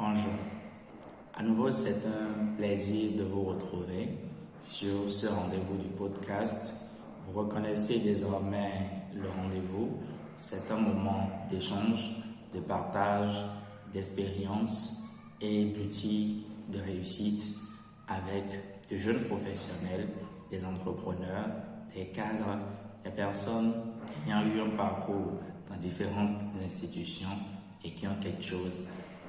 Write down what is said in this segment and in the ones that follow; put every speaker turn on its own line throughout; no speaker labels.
Bonjour. À nouveau, c'est un plaisir de vous retrouver sur ce rendez-vous du podcast. Vous reconnaissez désormais le rendez-vous. C'est un moment d'échange, de partage, d'expérience et d'outils de réussite avec de jeunes professionnels, des entrepreneurs, des cadres, des personnes ayant eu un parcours dans différentes institutions et qui ont quelque chose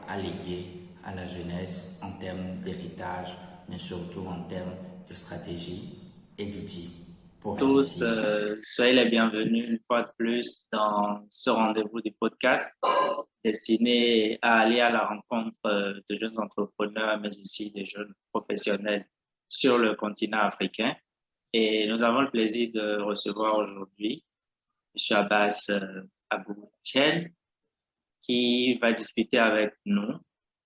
à léguer à la jeunesse en termes d'héritage, mais surtout en termes de stratégie et d'outils pour
Tous,
réussir.
soyez les bienvenus une fois de plus dans ce rendez-vous du podcast destiné à aller à la rencontre de jeunes entrepreneurs, mais aussi des jeunes professionnels sur le continent africain. Et nous avons le plaisir de recevoir aujourd'hui M. Abbas Abou Chen, qui va discuter avec nous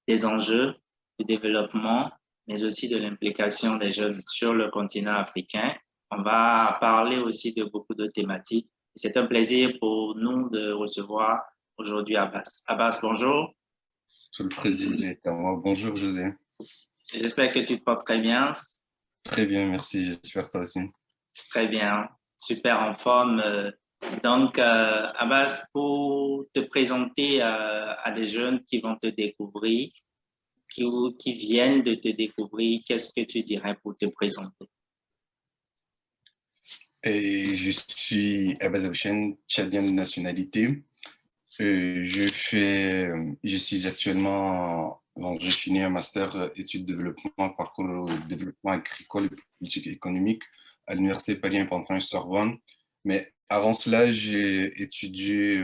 des enjeux du développement, mais aussi de l'implication des jeunes sur le continent africain. On va parler aussi de beaucoup de thématiques. C'est un plaisir pour nous de recevoir aujourd'hui Abbas. Abbas, bonjour.
Monsieur le Président, bonjour José.
J'espère que tu te portes très bien.
Très bien, merci, j'espère toi aussi.
Très bien, super en forme. Donc, Abbas, pour te présenter à des jeunes qui vont te découvrir, qui viennent de te découvrir, qu'est-ce que tu dirais pour te présenter?
Et je suis Abbas Houchen, tchadien de nationalité. Je suis actuellement, donc j'ai fini un master études développement, parcours développement agricole et politique économique à l'université Paris-Panthéon-Sorbonne. Mais avant cela, j'ai étudié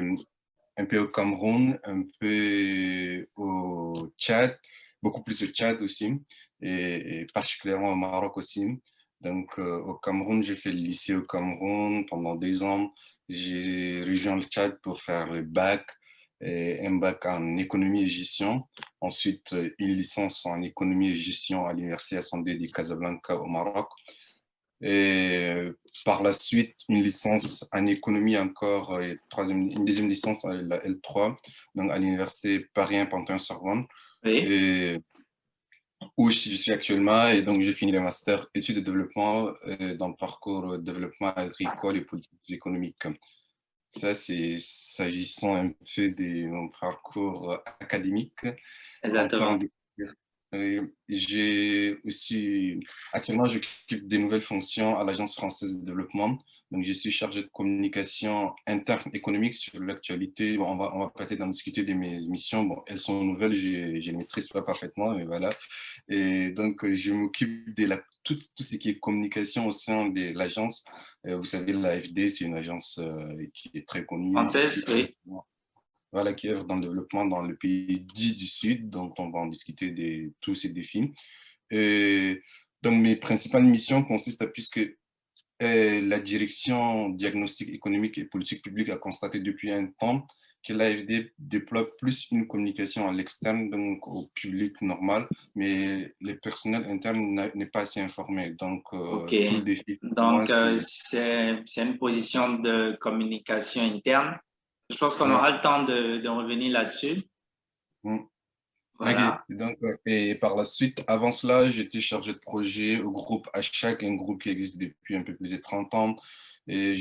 un peu au Cameroun, un peu au Tchad, beaucoup plus au Tchad aussi, et particulièrement au Maroc aussi. Donc, au Cameroun, j'ai fait le lycée au Cameroun pendant 2 ans. J'ai rejoint le Tchad pour faire le bac, et un bac en économie et gestion. Ensuite, une licence en économie et gestion à l'université Assemblée de Casablanca au Maroc. Et par la suite, une licence en économie encore, et une deuxième licence, la L3, donc à l'université Paris 1 Panthéon-Sorbonne,
Oui,
et où je suis actuellement. Et donc, j'ai fini le master études de développement dans le parcours développement agricole et politiques économiques. Ça, c'est s'agissant un peu de mon parcours académique en termes
exactement.
de... J'ai aussi, actuellement, j'occupe des nouvelles fonctions à l'Agence française de développement. Donc, je suis chargé de communication interne économique sur l'actualité. Bon, on va peut-être en discuter de mes missions. Bon, elles sont nouvelles, je ne les maîtrise pas parfaitement, mais voilà. Et donc, je m'occupe de tout ce qui est communication au sein de l'agence. Vous savez, l'AFD, c'est une agence qui est très connue,
Française, oui.
voilà, qui œuvre dans le développement dans le pays dit du Sud, dont on va en discuter de tous ces défis. Et donc, mes principales missions consistent à, puisque la direction diagnostic économique et politique publique a constaté depuis un temps que l'AFD déploie plus une communication à l'externe, donc au public normal, mais le personnel interne n'est pas assez informé. Donc,
OK.
tout le défi pour moi,
Donc,
c'est...
c'est une position de communication interne. Je pense qu'on
Ouais.
aura le temps de revenir là-dessus.
Mm. Ok,
Voilà.
donc, et par la suite, avant cela, j'étais chargé de projet au groupe Hachak, un groupe qui existe depuis un peu plus de 30 ans. Et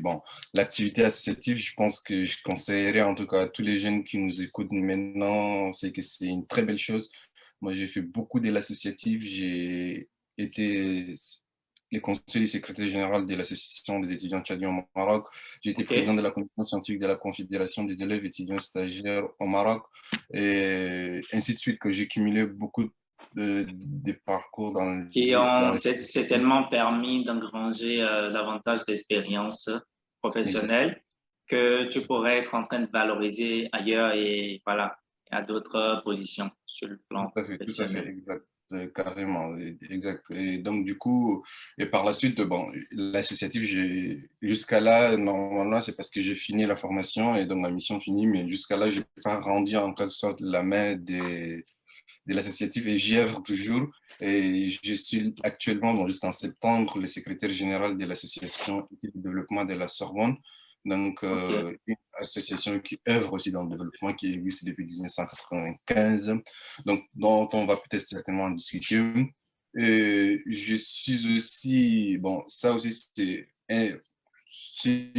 bon, l'activité associative, je pense que je conseillerais en tout cas à tous les jeunes qui nous écoutent maintenant, c'est que c'est une très belle chose. Moi, j'ai fait beaucoup de l'associatif, j'ai été le conseiller secrétaire général de l'association des étudiants tchadiens au Maroc. J'ai été président
OK.
de la commission scientifique de la Confédération des élèves étudiants stagiaires au Maroc et ainsi de suite, que j'ai cumulé beaucoup de parcours dans les...
C'est certainement permis d'engranger davantage d'expérience
Exact,
professionnelle que tu pourrais être en train de valoriser ailleurs et voilà, à d'autres positions sur le plan
tout à fait,
professionnel.
exact, carrément, exact. Et donc, du coup, et par la suite, bon, l'associatif, jusqu'à là, normalement, c'est parce que j'ai fini la formation et donc ma mission finie, mais jusqu'à là, je n'ai pas rendu en quelque sorte la main de l'associatif et j'y œuvre toujours. Et je suis actuellement, bon, jusqu'en septembre, le secrétaire général de l'association éthique et développement de la Sorbonne. Donc,
OK.
une association qui œuvre aussi dans le développement, qui existe depuis 1995, donc dont on va peut-être certainement en discuter. Je suis aussi, bon, ça aussi, c'est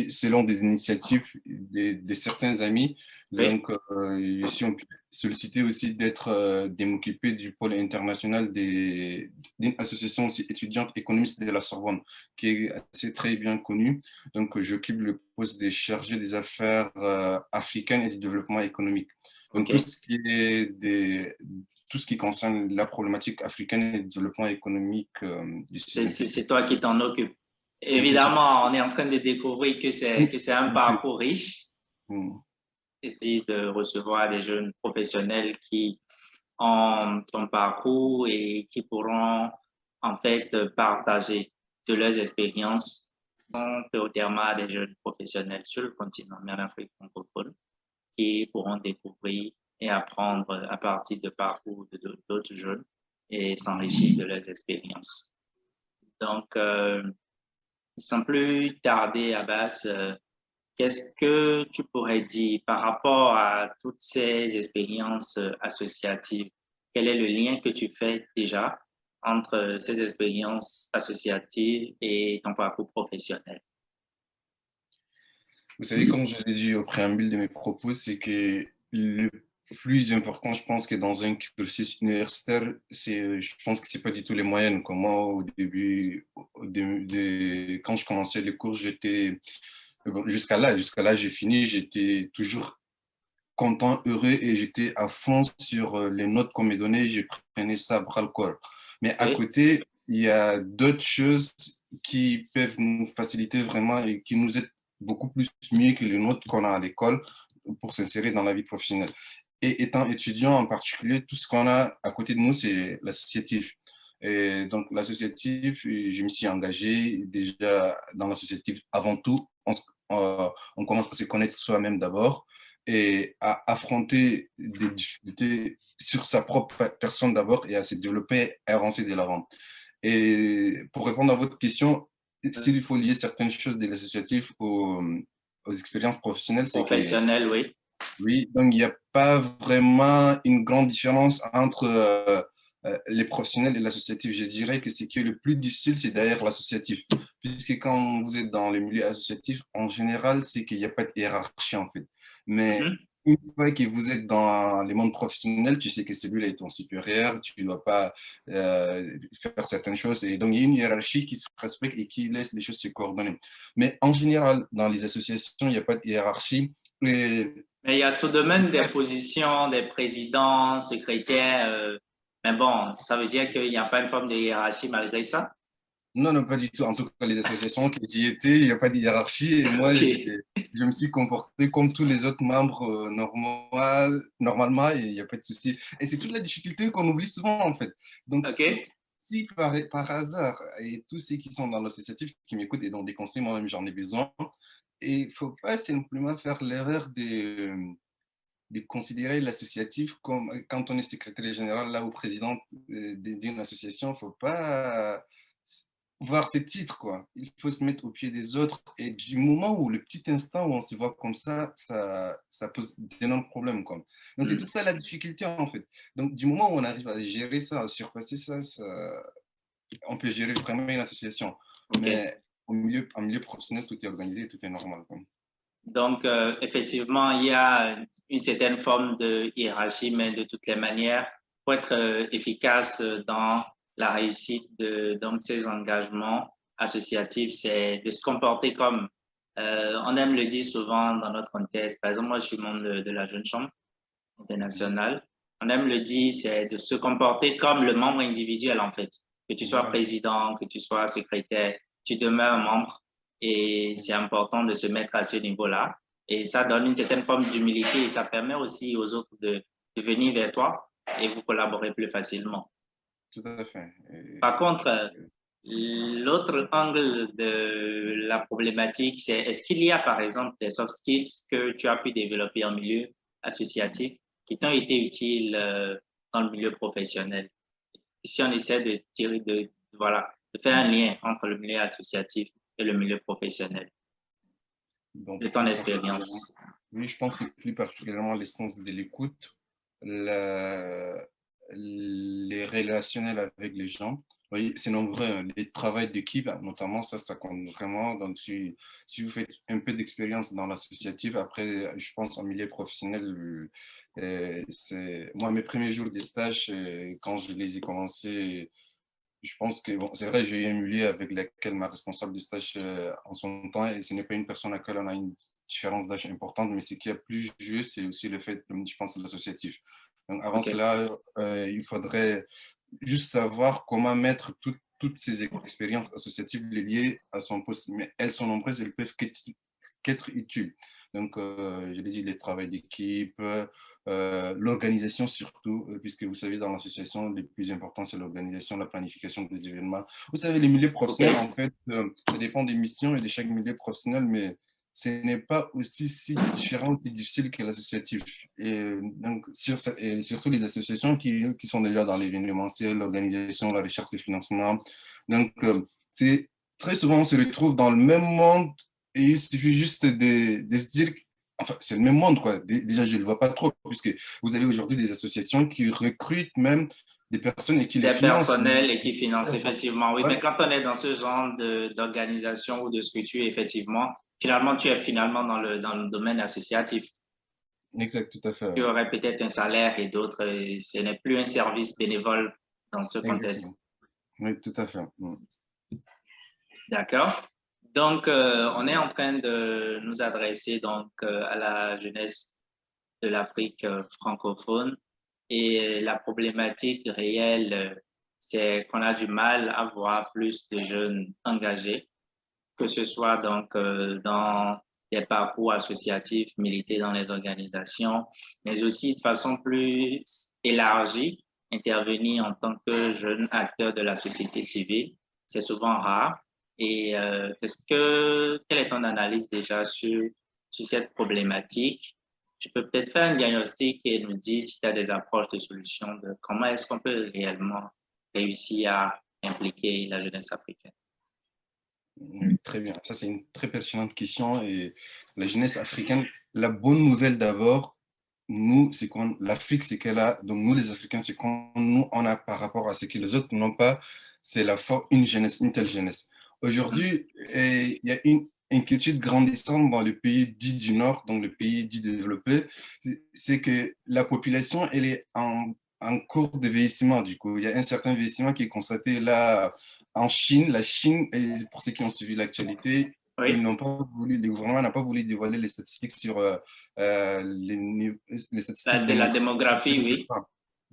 selon des initiatives de certains amis.
Oui.
Donc, je suis sollicité aussi de m'occuper du pôle international d'une association aussi étudiante économiste de la Sorbonne, qui est assez très bien connue. Donc, j'occupe le poste de chargé des affaires africaines et du développement économique. Donc,
OK.
tout ce qui concerne la problématique africaine et le développement économique du sixième plus.
C'est toi qui t'en occupes.
Effectivement.
Évidemment, on est en train de découvrir que c'est un parcours riche,
Mm.
essayer de recevoir des jeunes professionnels qui ont ton parcours et qui pourront en fait partager de leurs expériences prioritairement à des jeunes professionnels sur le continent, mais en Afrique francophone, qui pourront découvrir et apprendre à partir de parcours d'autres jeunes et s'enrichir de leurs expériences. Donc, sans plus tarder, Abbas, qu'est-ce que tu pourrais dire par rapport à toutes ces expériences associatives? Quel est le lien que tu fais déjà entre ces expériences associatives et ton parcours professionnel?
Vous savez, comme je l'ai dit au préambule de mes propos, c'est que le plus important, je pense que dans un cursus universitaire, je pense que c'est pas du tout les moyennes. Comme moi, au début, quand je commençais les cours, bon, jusqu'à là, j'ai fini, j'étais toujours content, heureux et j'étais à fond sur les notes qu'on me donnait, je prenais ça à bras le corps. Mais à
Oui,
côté, il y a d'autres choses qui peuvent nous faciliter vraiment et qui nous aident beaucoup plus mieux que les notes qu'on a à l'école pour s'insérer dans la vie professionnelle. Et étant étudiant en particulier, tout ce qu'on a à côté de nous, c'est l'associatif. Et donc, l'associatif, je me suis engagé déjà dans l'associatif avant tout. On commence à se connaître soi-même d'abord et à affronter des difficultés sur sa propre personne d'abord et à se développer et avancer de l'avant. Et pour répondre à votre question, s'il faut lier certaines choses de l'associatif aux expériences professionnelles, c'est que
professionnel, oui.
oui, donc il n'y a pas vraiment une grande différence entre les professionnels et l'associatif. Je dirais que ce qui est le plus difficile, c'est d'ailleurs l'associatif. Puisque quand vous êtes dans le milieu associatif, en général, c'est qu'il n'y a pas de hiérarchie en fait. Mais
Mhm.
une fois que vous êtes dans les mondes professionnels, tu sais que celui-là est ton supérieur, tu ne dois pas faire certaines choses. Et donc, il y a une hiérarchie qui se respecte et qui laisse les choses se coordonner. Mais en général, dans les associations, il n'y a pas de hiérarchie. Et
Mais il y a tout de même des positions, des présidents, secrétaires. Mais bon, ça veut dire qu'il n'y a pas une forme de hiérarchie malgré ça.
non, non, pas du tout. En tout cas, les associations qui y étaient, il n'y a pas de hiérarchie. Et moi,
OK.
je me suis comporté comme tous les autres membres normalement, et il n'y a pas de souci. Et c'est toute la difficulté qu'on oublie souvent, en fait. Donc,
OK.
si par hasard, et tous ceux qui sont dans l'associatif, qui m'écoutent et dont des conseils, moi-même, j'en ai besoin, et il ne faut pas simplement faire l'erreur de considérer l'associatif comme, quand on est secrétaire général, là, ou président d'une association, il ne faut pas voir ses titres, quoi. Il faut se mettre au pied des autres. Et du moment où, le petit instant où on se voit comme ça pose d'énormes problèmes, quoi. Donc, c'est
Mm.
toute ça la difficulté, en fait. Donc, du moment où on arrive à gérer ça, à surpasser ça, on peut gérer vraiment une association.
OK.
Mais en milieu professionnel, tout est organisé, tout est normal, quoi.
Donc, effectivement, il y a une certaine forme de hiérarchie, mais de toutes les manières, pour être efficace dans la réussite de donc, ces engagements associatifs, c'est de se comporter comme, on aime le dire souvent dans notre contexte. Par exemple, moi, je suis membre de la Jeune Chambre internationale. On aime le dire, c'est de se comporter comme le membre individuel, en fait. Que tu sois
Voilà.
président, que tu sois secrétaire, tu demeures membre et c'est important de se mettre à ce niveau-là. Et ça donne une certaine forme d'humilité et ça permet aussi aux autres de venir vers toi et vous collaborer plus facilement.
Tout à fait.
Par contre, l'autre angle de la problématique, c'est est-ce qu'il y a par exemple des soft skills que tu as pu développer en milieu associatif qui t'ont été utiles dans le milieu professionnel? Si on essaie de tirer voilà, de faire un lien entre le milieu associatif et le milieu professionnel.
Donc,
de ton expérience.
oui, je pense que plus particulièrement l'essence de l'écoute, les relationnels avec les gens. Oui, c'est nombreux, hein. Les travails d'équipe, notamment, ça compte vraiment. Donc, si vous faites un peu d'expérience dans l'associatif, après, je pense en milieu professionnel, moi, mes premiers jours de stage, quand je les ai commencés, je pense que, bon, c'est vrai, j'ai eu un milieu avec laquelle ma responsable de stage en son temps, et ce n'est pas une personne à laquelle on a une différence d'âge importante, mais ce qui est plus juste, c'est aussi le fait, je pense, de l'associatif. Donc, avant
OK.
cela, il faudrait juste savoir comment mettre toutes ces expériences associatives liées à son poste. Mais elles sont nombreuses, elles peuvent qu'être utiles. Donc, je l'ai dit, les travails d'équipe, l'organisation surtout, puisque vous savez, dans l'association, le plus important, c'est l'organisation, la planification des événements. Vous savez, les milieux professionnels,
OK.
en fait, ça dépend des missions et de chaque milieu professionnel, mais ce n'est pas aussi si différent, aussi difficile que l'associatif. Et donc, et surtout les associations qui sont déjà dans l'événementiel, l'organisation, la recherche de financement. Donc, c'est très souvent, on se retrouve dans le même monde et il suffit juste de se dire, enfin, c'est le même monde, quoi. Déjà, je ne le vois pas trop, puisque vous avez aujourd'hui des associations qui recrutent même des personnes et qui les
Des
financent.
personnels et qui financent, effectivement. Oui,
Ouais,
mais quand on est dans ce genre d'organisation ou de structure, effectivement, finalement, tu es finalement dans le domaine associatif.
exact, tout à fait.
Tu
Ouais.
aurais peut-être un salaire et d'autres, et ce n'est plus un service bénévole dans ce
Exactement.
contexte.
Oui, tout à fait.
D'accord? Donc, on est en train de nous adresser donc à la jeunesse de l'Afrique francophone. Et la problématique réelle, c'est qu'on a du mal à voir plus de jeunes engagés, que ce soit donc dans des parcours associatifs, militer dans les organisations, mais aussi de façon plus élargie, intervenir en tant que jeune acteur de la société civile. C'est souvent rare. Et quelle est ton analyse déjà sur cette problématique? Tu peux peut-être faire un diagnostic et nous dire si tu as des approches de solutions de comment est-ce qu'on peut réellement réussir à impliquer la jeunesse africaine.
Oui, très bien. Ça, c'est une très pertinente question. Et la jeunesse africaine, la bonne nouvelle d'abord, nous, c'est qu'on, l'Afrique, c'est qu'elle a, donc nous, les Africains, c'est qu'on nous, on a par rapport à ce que les autres n'ont pas, c'est une jeunesse, une telle jeunesse. Aujourd'hui, il y a une inquiétude grandissante dans le pays dit du Nord, donc le pays dit développé, c'est que la population, elle est en cours de vieillissement, du coup. Il y a un certain vieillissement qui est constaté là en Chine. La Chine, et pour ceux qui ont suivi l'actualité, ils
Oui,
n'ont pas voulu, le gouvernement n'a pas voulu dévoiler les statistiques sur les statistiques
de la
démographiques.
démographie, oui.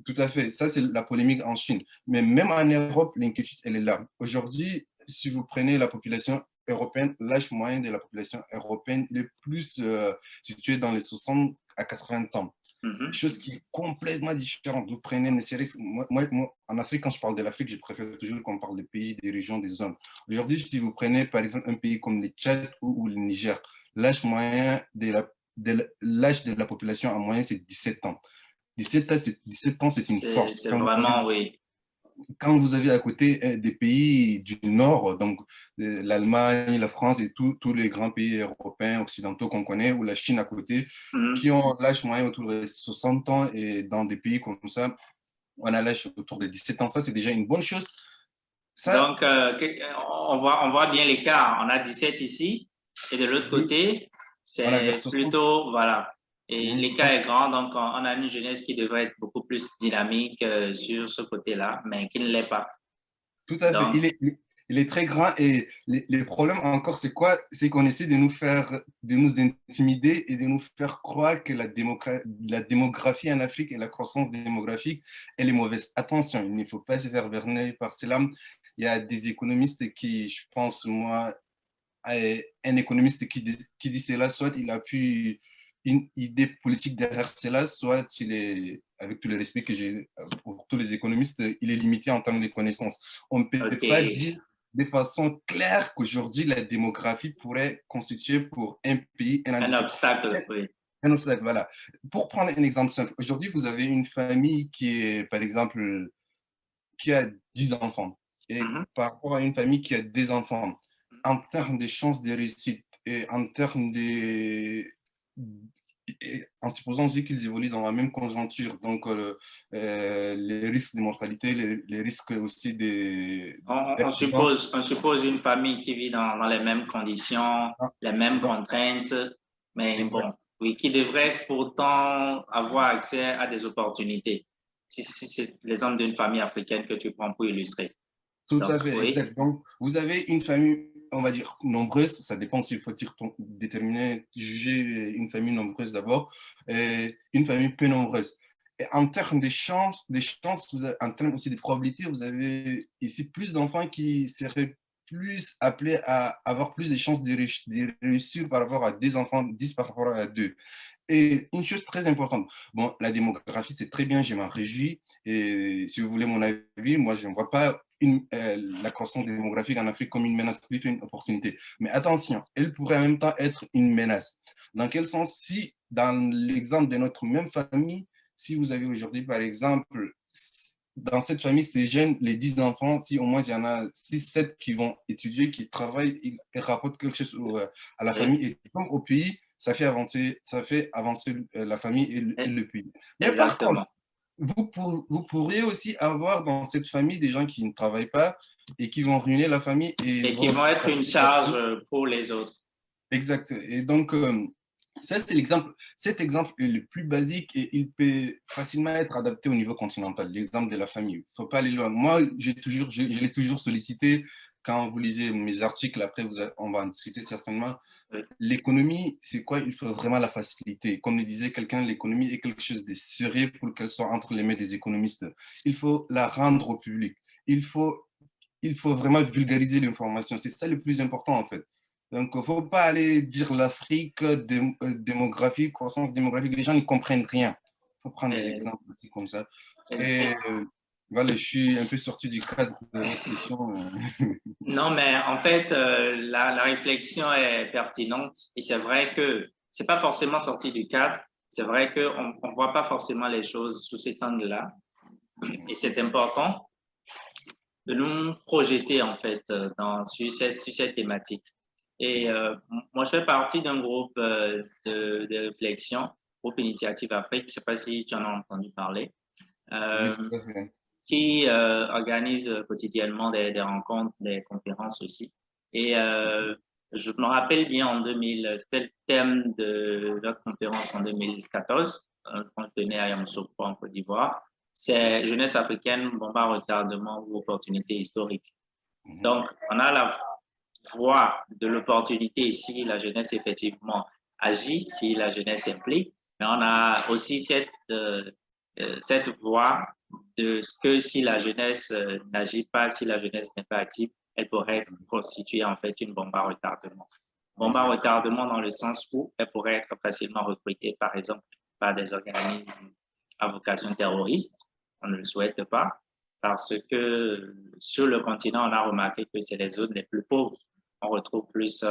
Tout à fait. Ça, c'est la polémique en Chine. Mais même en Europe, l'inquiétude, elle est là. Aujourd'hui, si vous prenez la population européenne, l'âge moyen de la population européenne, il est plus situé dans les 60 à 80 ans.
Mhm.
Chose qui est complètement différente. Vous prenez une série, moi, en Afrique, quand je parle de l'Afrique, je préfère toujours qu'on parle des pays, des régions, des zones. Aujourd'hui, si vous prenez par exemple un pays comme le Tchad ou le Niger, l'âge moyen l'âge de la population en moyenne, c'est 17 ans. 17 ans, c'est une force.
C'est vraiment, oui.
Quand vous avez à côté des pays du Nord, donc l'Allemagne, la France et tous les grands pays européens, occidentaux qu'on connaît, ou la Chine à côté,
Mhm.
qui ont l'âge moyen autour de 60 ans, et dans des pays comme ça, on a l'âge autour de 17 ans. Ça, c'est déjà une bonne chose. Ça,
Donc, on voit bien l'écart. On a 17 ici et de l'autre
oui,
côté,
on a vers
c'est
60.
plutôt, voilà. Et l'écart
Donc,
est grand, donc on a une jeunesse qui devrait être beaucoup plus dynamique sur ce côté-là, mais qui ne l'est pas.
tout à fait.
Donc,
Il est très grand, et les problèmes encore, c'est quoi? C'est qu'on essaie de nous intimider et de nous faire croire que la démographie en Afrique et la croissance démographique, elle est mauvaise. Attention, il ne faut pas se faire berner par cela. Il y a des économistes qui, je pense, moi, un économiste qui dit cela, soit il appuie une idée politique derrière cela, soit il est, avec tout le respect que j'ai pour tous les économistes, il est limité en termes de connaissances. On ne peut
OK,
pas dire de façon claire qu'aujourd'hui, la démographie pourrait constituer pour un pays un
un
handicap.
obstacle, oui.
Un obstacle, voilà. Pour prendre un exemple simple, aujourd'hui, vous avez une famille qui est, par exemple, qui a 10 enfants, et
Mhm.
par rapport à une famille qui a des enfants, en termes de chances de réussite, et en termes en supposant aussi qu'ils évoluent dans la même conjoncture, donc les risques de mortalité, les risques aussi d'accidents.
On suppose une famille qui vit dans les mêmes conditions, les mêmes
Donc,
contraintes, mais
exact.
bon, oui, qui devraient pourtant avoir accès à des opportunités. Si c'est l'exemple d'une famille africaine que tu prends pour illustrer.
Tout
Donc,
à fait,
oui,
exact. Donc, vous avez une famille, on va dire, nombreuse, ça dépend s'il faut dire, déterminer, juger une famille nombreuse d'abord, et une famille peu nombreuse. Et en termes des chances en termes aussi des probabilités, vous avez ici plus d'enfants qui seraient plus appelés à avoir plus de chances de réussir par rapport à deux enfants, 10 par rapport à deux. Et une chose très importante, bon, la démographie, c'est très bien, je m'en réjouis. Et si vous voulez mon avis, moi, je ne vois pas la croissance démographique en Afrique comme une menace, plutôt une opportunité. Mais attention, elle pourrait en même temps être une menace. Dans quel sens? Si, dans l'exemple de notre même famille, si vous avez aujourd'hui, par exemple, dans cette famille, ces jeunes, les 10 enfants, si au moins il y en a 6 7 qui vont étudier, qui travaillent, ils rapportent quelque chose à la
oui,
famille et donc au pays, ça fait avancer la famille et le pays. Mais par contre,
exactement.
vous pourriez aussi avoir dans cette famille des gens qui ne travaillent pas et qui vont ruiner la famille et
Et qui vont être une charge pour les autres.
exact. Et donc, ça, c'est l'exemple. Cet exemple est le plus basique et il peut facilement être adapté au niveau continental, l'exemple de la famille. Il ne faut pas aller loin. Moi, je l'ai toujours sollicité quand vous lisez mes articles. Après, on va en discuter certainement.
Oui,
L'économie, c'est quoi? Il faut vraiment la faciliter. Comme le disait quelqu'un, l'économie est quelque chose de serré pour qu'elle soit entre les mains des économistes. Il faut la rendre au public. Il faut, il faut vraiment vulgariser l'information. C'est ça le plus important, en fait. Donc, il ne faut pas aller dire l'Afrique, démographique, croissance démographique. Les gens ne comprennent rien. Il faut prendre des
euh,
exemples aussi comme ça. Et
euh,
voilà, je suis un peu sorti du cadre de votre question.
Non, mais en fait, la réflexion est pertinente et c'est vrai que c'est pas forcément sorti du cadre. C'est vrai qu'on ne voit pas forcément les choses sous cet angle-là et c'est important de nous projeter en fait sur cette thématique. Et moi, je fais partie d'un groupe de réflexion, groupe Initiative Afrique. Je ne sais pas si tu en as entendu parler.
Oui,
Euh,
tout à fait.
qui organise quotidiennement des rencontres, des conférences aussi. Et je me rappelle bien en 2000, c'était le thème de notre conférence en 2014, qu'on tenait à Yamoussoukro en Côte d'Ivoire. C'est jeunesse africaine, bombard, retardement ou opportunité historique.
Mhm.
Donc, on a la voie de l'opportunité ici, la jeunesse effectivement agit, si la jeunesse implique, mais on a aussi cette voie de ce que si la jeunesse n'agit pas, si la jeunesse n'est pas active, elle pourrait être constituée en fait une bombe à retardement. Bombe à
Exact.
retardement dans le sens où elle pourrait être facilement recrutée, par exemple, par des organismes à vocation terroriste. On ne le souhaite pas parce que sur le continent, on a remarqué que c'est les zones les plus pauvres. On retrouve plus,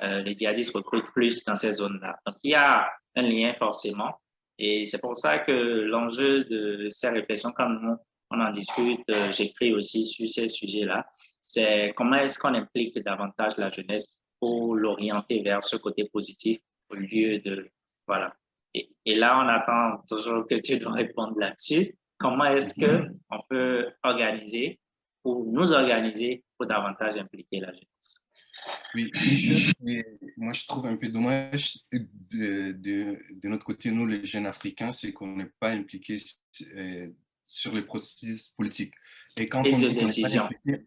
les djihadistes recrutent plus dans ces zones-là. Donc, il y a un lien forcément. Et c'est pour ça que l'enjeu de ces réflexions, quand on en discute, j'écris aussi sur ces sujets-là, c'est comment est-ce qu'on implique davantage la jeunesse pour l'orienter vers ce côté positif au lieu de, voilà. Et là, on attend toujours que tu nous répondes là-dessus. Comment est-ce que on peut organiser ou nous organiser pour davantage impliquer la jeunesse?
Oui, une chose qui est, moi je trouve un peu dommage de notre côté, nous les jeunes Africains, c'est qu'on n'est pas impliqués euh, sur les processus politiques. Et quand on
Prise de
dit qu'on n'est pas
décision.
impliqué,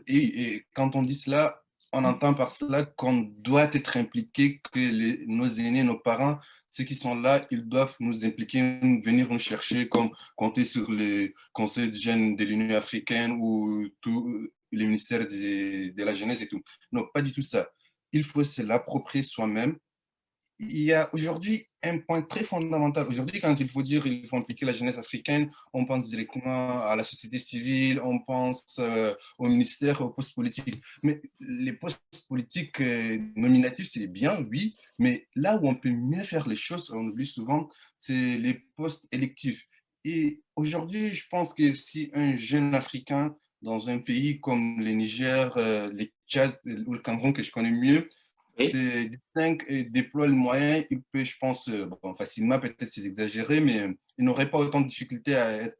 et quand on dit cela, on entend par cela qu'on doit être impliqué, que nos aînés, nos parents, ceux qui sont là, ils doivent nous impliquer, venir nous chercher, comme compter sur les conseils de jeunes de l'Union africaine ou tout, les ministères de la jeunesse et tout. Non, pas du tout ça. Il faut se l'approprier soi-même. Il y a aujourd'hui un point très fondamental. Aujourd'hui, quand il faut dire qu'il faut impliquer la jeunesse africaine, on pense directement à la société civile, on pense au ministère, aux postes politiques. Mais les postes politiques nominatifs, c'est bien, oui, mais là où on peut mieux faire les choses, on oublie souvent, c'est les postes électifs. Et aujourd'hui, je pense que si un jeune Africain dans un pays comme le Niger, le Tchad ou le Cameroun, que je connais mieux,
Oui.
c'est distingue et déploie le moyen, il peut, je pense, bon, facilement, peut-être c'est exagéré, mais il n'aurait pas autant de difficultés à être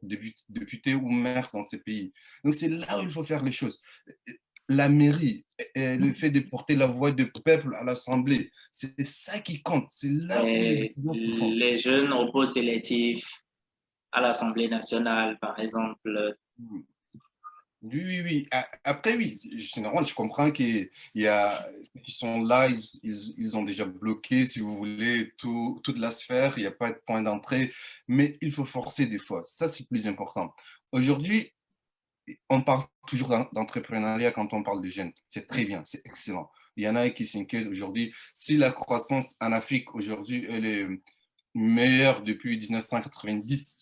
député ou maire dans ces pays. Donc c'est là où il faut faire les choses. La mairie, le fait de porter la voix du peuple à l'Assemblée, c'est ça qui compte. C'est là où les
Et
décisions se font.
les jeunes opposent électifs à l'Assemblée nationale, par exemple.
Oui, oui, oui. Après, oui, c'est normal, je comprends qu'il y a ceux qui sont là, ils ont déjà bloqué, si vous voulez, toute la sphère, il n'y a pas de point d'entrée, mais il faut forcer des fois. Ça, c'est le plus important. Aujourd'hui, on parle toujours d'entrepreneuriat quand on parle de jeunes. C'est très bien, c'est excellent. Il y en a qui s'inquiètent aujourd'hui. Si la croissance en Afrique aujourd'hui, elle est meilleure depuis 1990,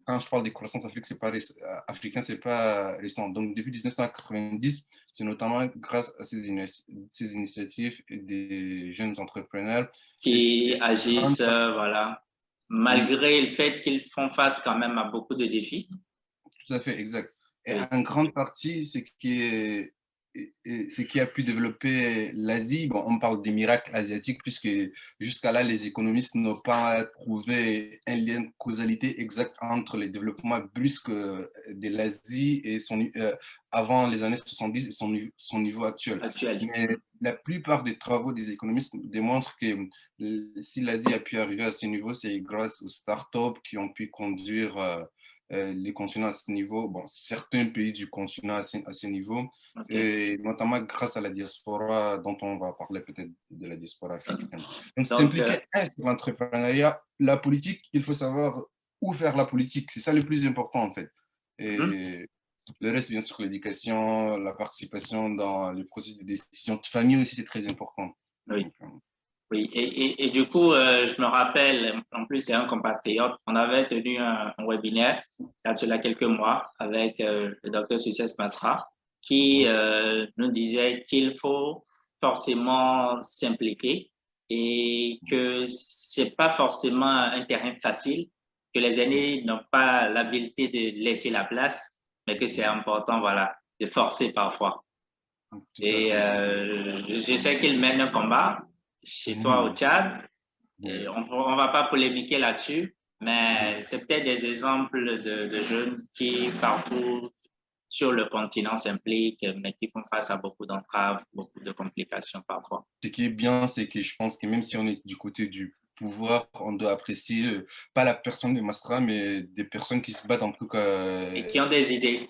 quand je parle de croissance africaine, c'est pas récent. Donc depuis 1990, c'est notamment grâce à ces initiatives des jeunes entrepreneurs. Et
Qui
c'est
agissent, voilà,
oui,
malgré le fait qu'ils font face quand même à beaucoup de défis.
tout à fait, exact. Et
Oui.
en grande partie, ce qui a pu développer l'Asie, bon, on parle des miracles asiatiques, puisque jusqu'à là, les économistes n'ont pas trouvé un lien de causalité exact entre le développement brusque de l'Asie et avant les années 70 et son niveau actuel.
Actuel.
Mais la plupart des travaux des économistes démontrent que si l'Asie a pu arriver à ce niveau, c'est grâce aux startups qui ont pu conduire les continents à ce niveau, bon, certains pays du continent à ce niveau,
OK.
et notamment grâce à la diaspora dont on va parler peut-être de la diaspora africaine. Donc,
Donc,
s'impliquer sur l'entrepreneuriat, la politique, il faut savoir où faire la politique. C'est ça le plus important en fait.
mhm,
Et le reste, bien sûr, l'éducation, la participation dans le processus de décision de famille aussi, c'est très important.
oui.
Donc,
Oui, et du coup, je me rappelle, en plus, c'est un compatriote, on avait tenu un webinaire il y a cela quelques mois avec le docteur Success Masra qui nous disait qu'il faut forcément s'impliquer et que c'est pas forcément un terrain facile, que les aînés n'ont pas l'habileté de laisser la place, mais que c'est important, voilà, de forcer parfois.
tout à
Et
fait.
je sais qu'il mène un combat chez toi au
Mhm.
Tchad.
Oui.
On va pas polémiquer là-dessus, mais c'est peut-être des exemples de jeunes qui, partout sur le continent, s'impliquent, mais qui font face à beaucoup d'entraves, beaucoup de complications parfois.
Ce qui est bien, c'est que je pense que même si on est du côté du pouvoir, on doit apprécier pas la personne de Masra, mais des personnes qui se battent en tout cas,
Et qui ont des idées.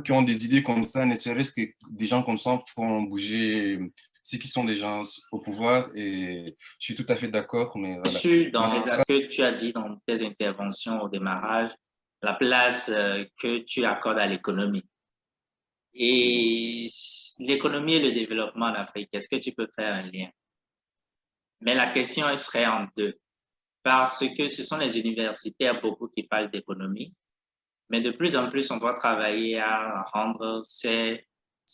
qui ont des idées comme ça, ne serait-ce que des gens comme ça font bouger ceux qui sont des gens au pouvoir. Et je suis tout à fait d'accord, mais voilà.
Dans les
Masra,
que tu as dit dans tes interventions au démarrage, la place que tu accordes à l'économie. Et l'économie et le développement en Afrique, est-ce que tu peux faire un lien? Mais la question elle serait en deux, parce que ce sont les universitaires beaucoup qui parlent d'économie, mais de plus en plus, on doit travailler à rendre ces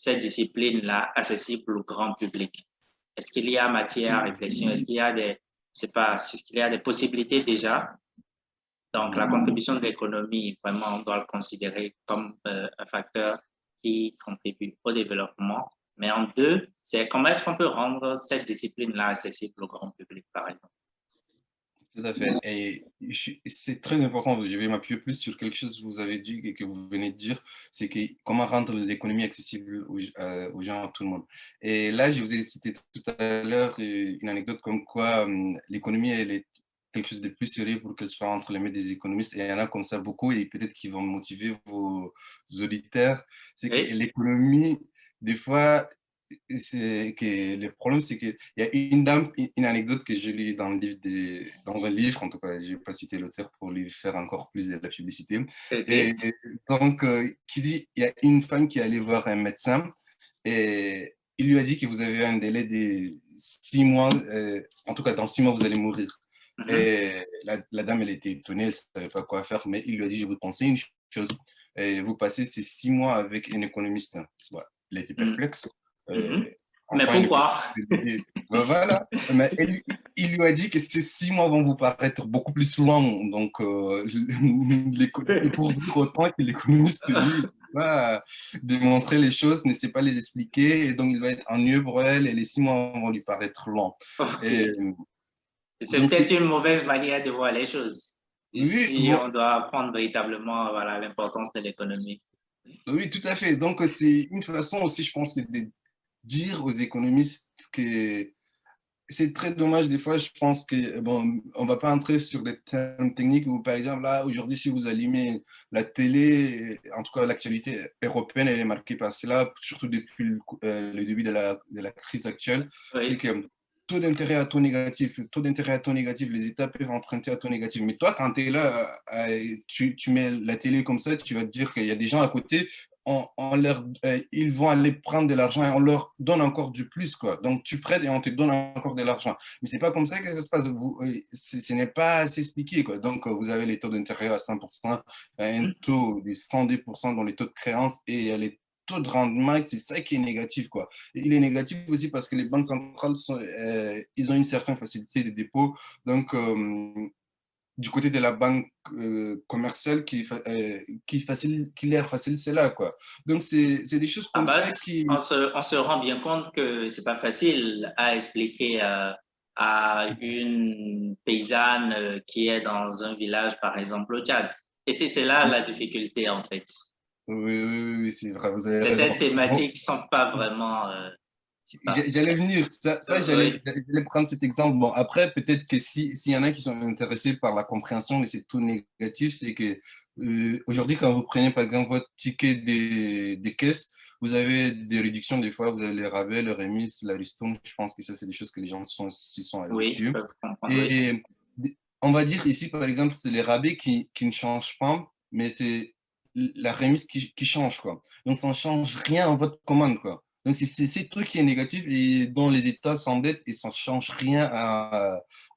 disciplines-là accessibles au grand public. Est-ce qu'il y a matière à réflexion? Est-ce qu'il y a est-ce qu'il y a des possibilités déjà? Donc, la contribution de l'économie, vraiment, on doit le considérer comme un facteur qui contribue au développement. Mais en deux, c'est comment est-ce qu'on peut rendre cette discipline-là accessible au grand public, par exemple.
tout à fait. Et c'est très important. Je vais m'appuyer plus sur quelque chose que vous avez dit et que vous venez de dire, c'est que comment rendre l'économie accessible aux gens, à tout le monde. Et là, je vous ai cité tout à l'heure une anecdote comme quoi l'économie, elle est quelque chose de plus sérieux pour qu'elle soit entre les mains des économistes. Et il y en a comme ça beaucoup et peut-être qui vont motiver vos auditeurs. C'est que
Oui,
l'économie, des fois, c'est que le problème, c'est qu'il y a une dame, une anecdote que j'ai lue dans, dans un livre, en tout cas, je n'ai pas cité l'auteur pour lui faire encore plus de la publicité.
ok.
Et donc, qui dit, il y a une femme qui est allée voir un médecin et il lui a dit que vous avez un délai de 6 mois, en tout cas, dans 6 mois, vous allez mourir.
Mhm,
Et la dame, elle était étonnée, elle ne savait pas quoi faire, mais il lui a dit, je vais vous conseiller une chose, et vous passez ces 6 mois avec un économiste. Voilà. Il était
mhm,
perplexe.
mhm. Mais
Enfin, une
pourquoi?
petite. Ben voilà. Mais il lui a dit que ces 6 mois vont vous paraître beaucoup plus longs. Donc, et pour dire autant que l'économiste, lui, pas démontrer les choses, ne sait pas les expliquer, et donc il va être ennuyeux pour elle, et les 6 mois vont lui paraître longs.
Ok.
Et
C'est
donc,
peut-être une mauvaise manière de voir les choses.
oui,
Ici,
bon,
on doit apprendre véritablement voilà, l'importance de l'économie.
oui, tout à fait. Donc, c'est une façon aussi, je pense, de dire aux économistes que c'est très dommage des fois, je pense que, bon, on va pas entrer sur des termes techniques où, par exemple, là, aujourd'hui, si vous allumez la télé, en tout cas, l'actualité européenne, elle est marquée par cela, surtout depuis le début de la crise actuelle, c'est
Oui,
que taux d'intérêt à taux négatif, les États peuvent emprunter à taux négatif. Mais toi, quand tu es là, tu mets la télé comme ça, tu vas te dire qu'il y a des gens à côté, ils vont aller prendre de l'argent et on leur donne encore du plus, quoi. Donc, tu prêtes et on te donne encore de l'argent. Mais c'est pas comme ça que ça se passe. Ce n'est pas assez expliqué, quoi. Donc, vous avez les taux d'intérêt à 100%, un taux de 110% dans les taux de créance et il y a les taux de rendement, c'est ça qui est négatif, quoi. Et il est négatif aussi parce que les banques centrales, ils ont une certaine facilité de dépôt. Donc, du côté de la banque commerciale qui l'air facile, c'est là, quoi. Donc, c'est des choses
à
comme ça
base,
qui...
on se rend bien compte que c'est pas facile à expliquer à une paysanne qui est dans un village, par exemple, au Tchad. Et c'est là la difficulté, en fait.
Oui, oui, oui, oui, c'est vrai, vous avez raison.
Certaines
Bon,
thématiques sont pas vraiment, c'est pas,
j'allais venir,
oui,
j'allais prendre cet exemple. Bon, après, peut-être que s'il y en a qui sont intéressés par la compréhension, mais c'est tout négatif, c'est que aujourd'hui, quand vous prenez par exemple votre ticket des caisses, vous avez des réductions des fois, vous avez les rabais, le remise, la ristourne. Je pense que ça, c'est des choses que les gens s'y sont
oui,
habitués.
peuvent comprendre, oui.
Et on va dire ici, par exemple, c'est les rabais qui ne changent pas, mais c'est la remise qui change, quoi. Donc, ça ne change rien en votre commande, quoi. Donc, c'est ce truc qui est négatif et dont les États s'endettent et ça ne change rien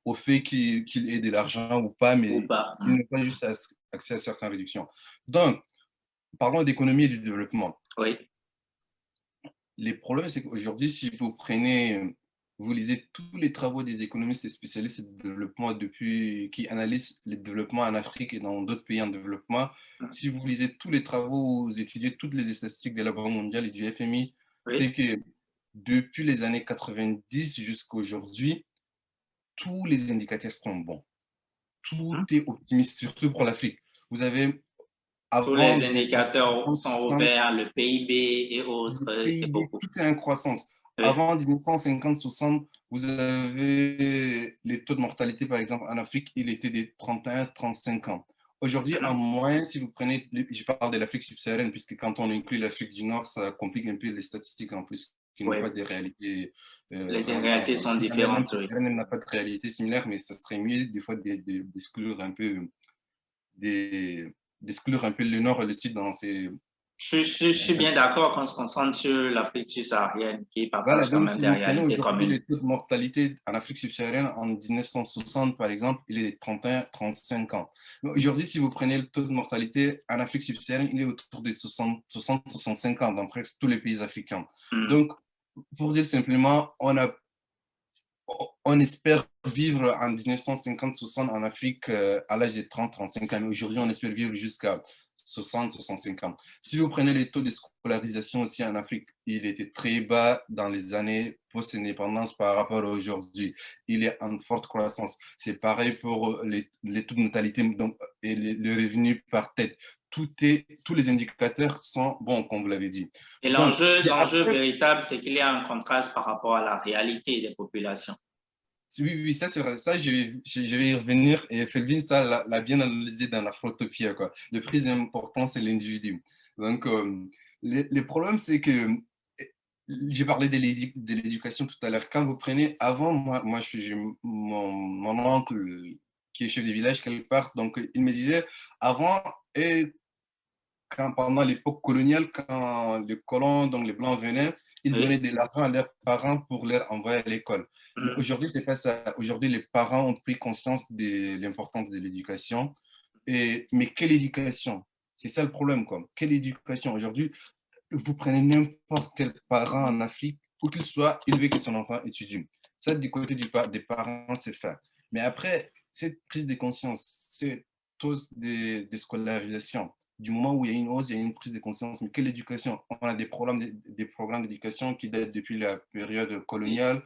au fait qu'il ait de l'argent ou pas,
Ou
mais
pas.
il n'a pas juste accès à certaines réductions. Donc, parlons d'économie et du développement.
Oui.
Les problèmes, c'est qu'aujourd'hui, si vous prenez, vous lisez tous les travaux des économistes et spécialistes de développement depuis, qui analysent le développement en Afrique et dans d'autres pays en développement, si vous lisez tous les travaux, vous étudiez toutes les statistiques de la Banque mondiale et du FMI, c'est
Oui.
que depuis les années 90 jusqu'à aujourd'hui, tous les indicateurs sont bons. Tout
Hmm.
est optimiste, surtout pour l'Afrique. Vous avez
Tous
avant
les indicateurs sont
1950,
ouverts, le PIB et
le
autres, et
PIB,
beaucoup.
tout est en croissance.
Oui.
Avant 1950-60, vous avez les taux de mortalité, par exemple, en Afrique, il était de 31-35 ans. Aujourd'hui, en
Mhm.
moyenne, si vous prenez, je parle de l'Afrique subsaharienne, puisque quand on inclut l'Afrique du Nord, ça complique un peu les statistiques en plus, qui n'ont
Oui.
pas des réalités
Les
vraiment
réalités
différentes.
sont
L'Afrique elle-même
différentes, oui.
subsaharienne, elle n'a pas de réalité similaire, mais ça serait mieux des fois d'exclure un peu, d'exclure un peu le Nord et le Sud dans ces...
Je suis bien d'accord qu'on se concentre sur l'Afrique subsaharienne qui
Voilà,
partage quand
donc
même
si
des
vous prenez
réalités
aujourd'hui
communes.
le taux de mortalité en Afrique subsaharienne en 1960, par exemple, il est de 31-35 ans. Mais aujourd'hui, si vous prenez le taux de mortalité en Afrique subsaharienne, il est autour de 60-65 ans dans presque tous les pays africains.
Hmm.
Donc, pour dire simplement, on espère vivre en 1950-60 en Afrique à l'âge de 30-35 ans. Mais aujourd'hui, on espère vivre jusqu'à 60-65 ans. Si vous prenez les taux de scolarisation aussi en Afrique, il était très bas dans les années post-indépendance par rapport à aujourd'hui. Il est en forte croissance. C'est pareil pour les taux de natalité donc, et les revenus par tête. Tous les indicateurs sont bons, comme vous l'avez dit.
Et
Donc,
l'enjeu
après,
véritable, c'est qu'il y a un contraste par rapport à la réalité des populations.
oui, oui, ça c'est vrai. Ça, je vais y revenir. Et Felvin, ça l'a bien analysé dans la Frotopia, quoi. Le plus important, c'est l'individu. Donc, les problèmes, c'est que j'ai parlé de l'éducation tout à l'heure. Quand vous prenez, avant, moi j'ai mon oncle qui est chef de village quelque part. Donc, il me disait, avant, et pendant l'époque coloniale, quand les colons, donc les Blancs venaient, ils donnaient
Oui.
de l'argent à leurs parents pour les envoyer à l'école. Mais
Hmm.
aujourd'hui, c'est pas ça. Aujourd'hui, les parents ont pris conscience de l'importance de l'éducation. Mais quelle éducation? C'est ça le problème, quoi. Quelle éducation? Aujourd'hui, vous prenez n'importe quel parent en Afrique, où qu'il soit, il veut que son enfant étudie. Ça, du côté des parents, c'est faire. Mais après, cette prise de conscience, cette dose de scolarisation, du moment où il y a une hausse, il y a une prise de conscience. Mais quelle éducation? On a des programmes d'éducation qui datent depuis la période coloniale,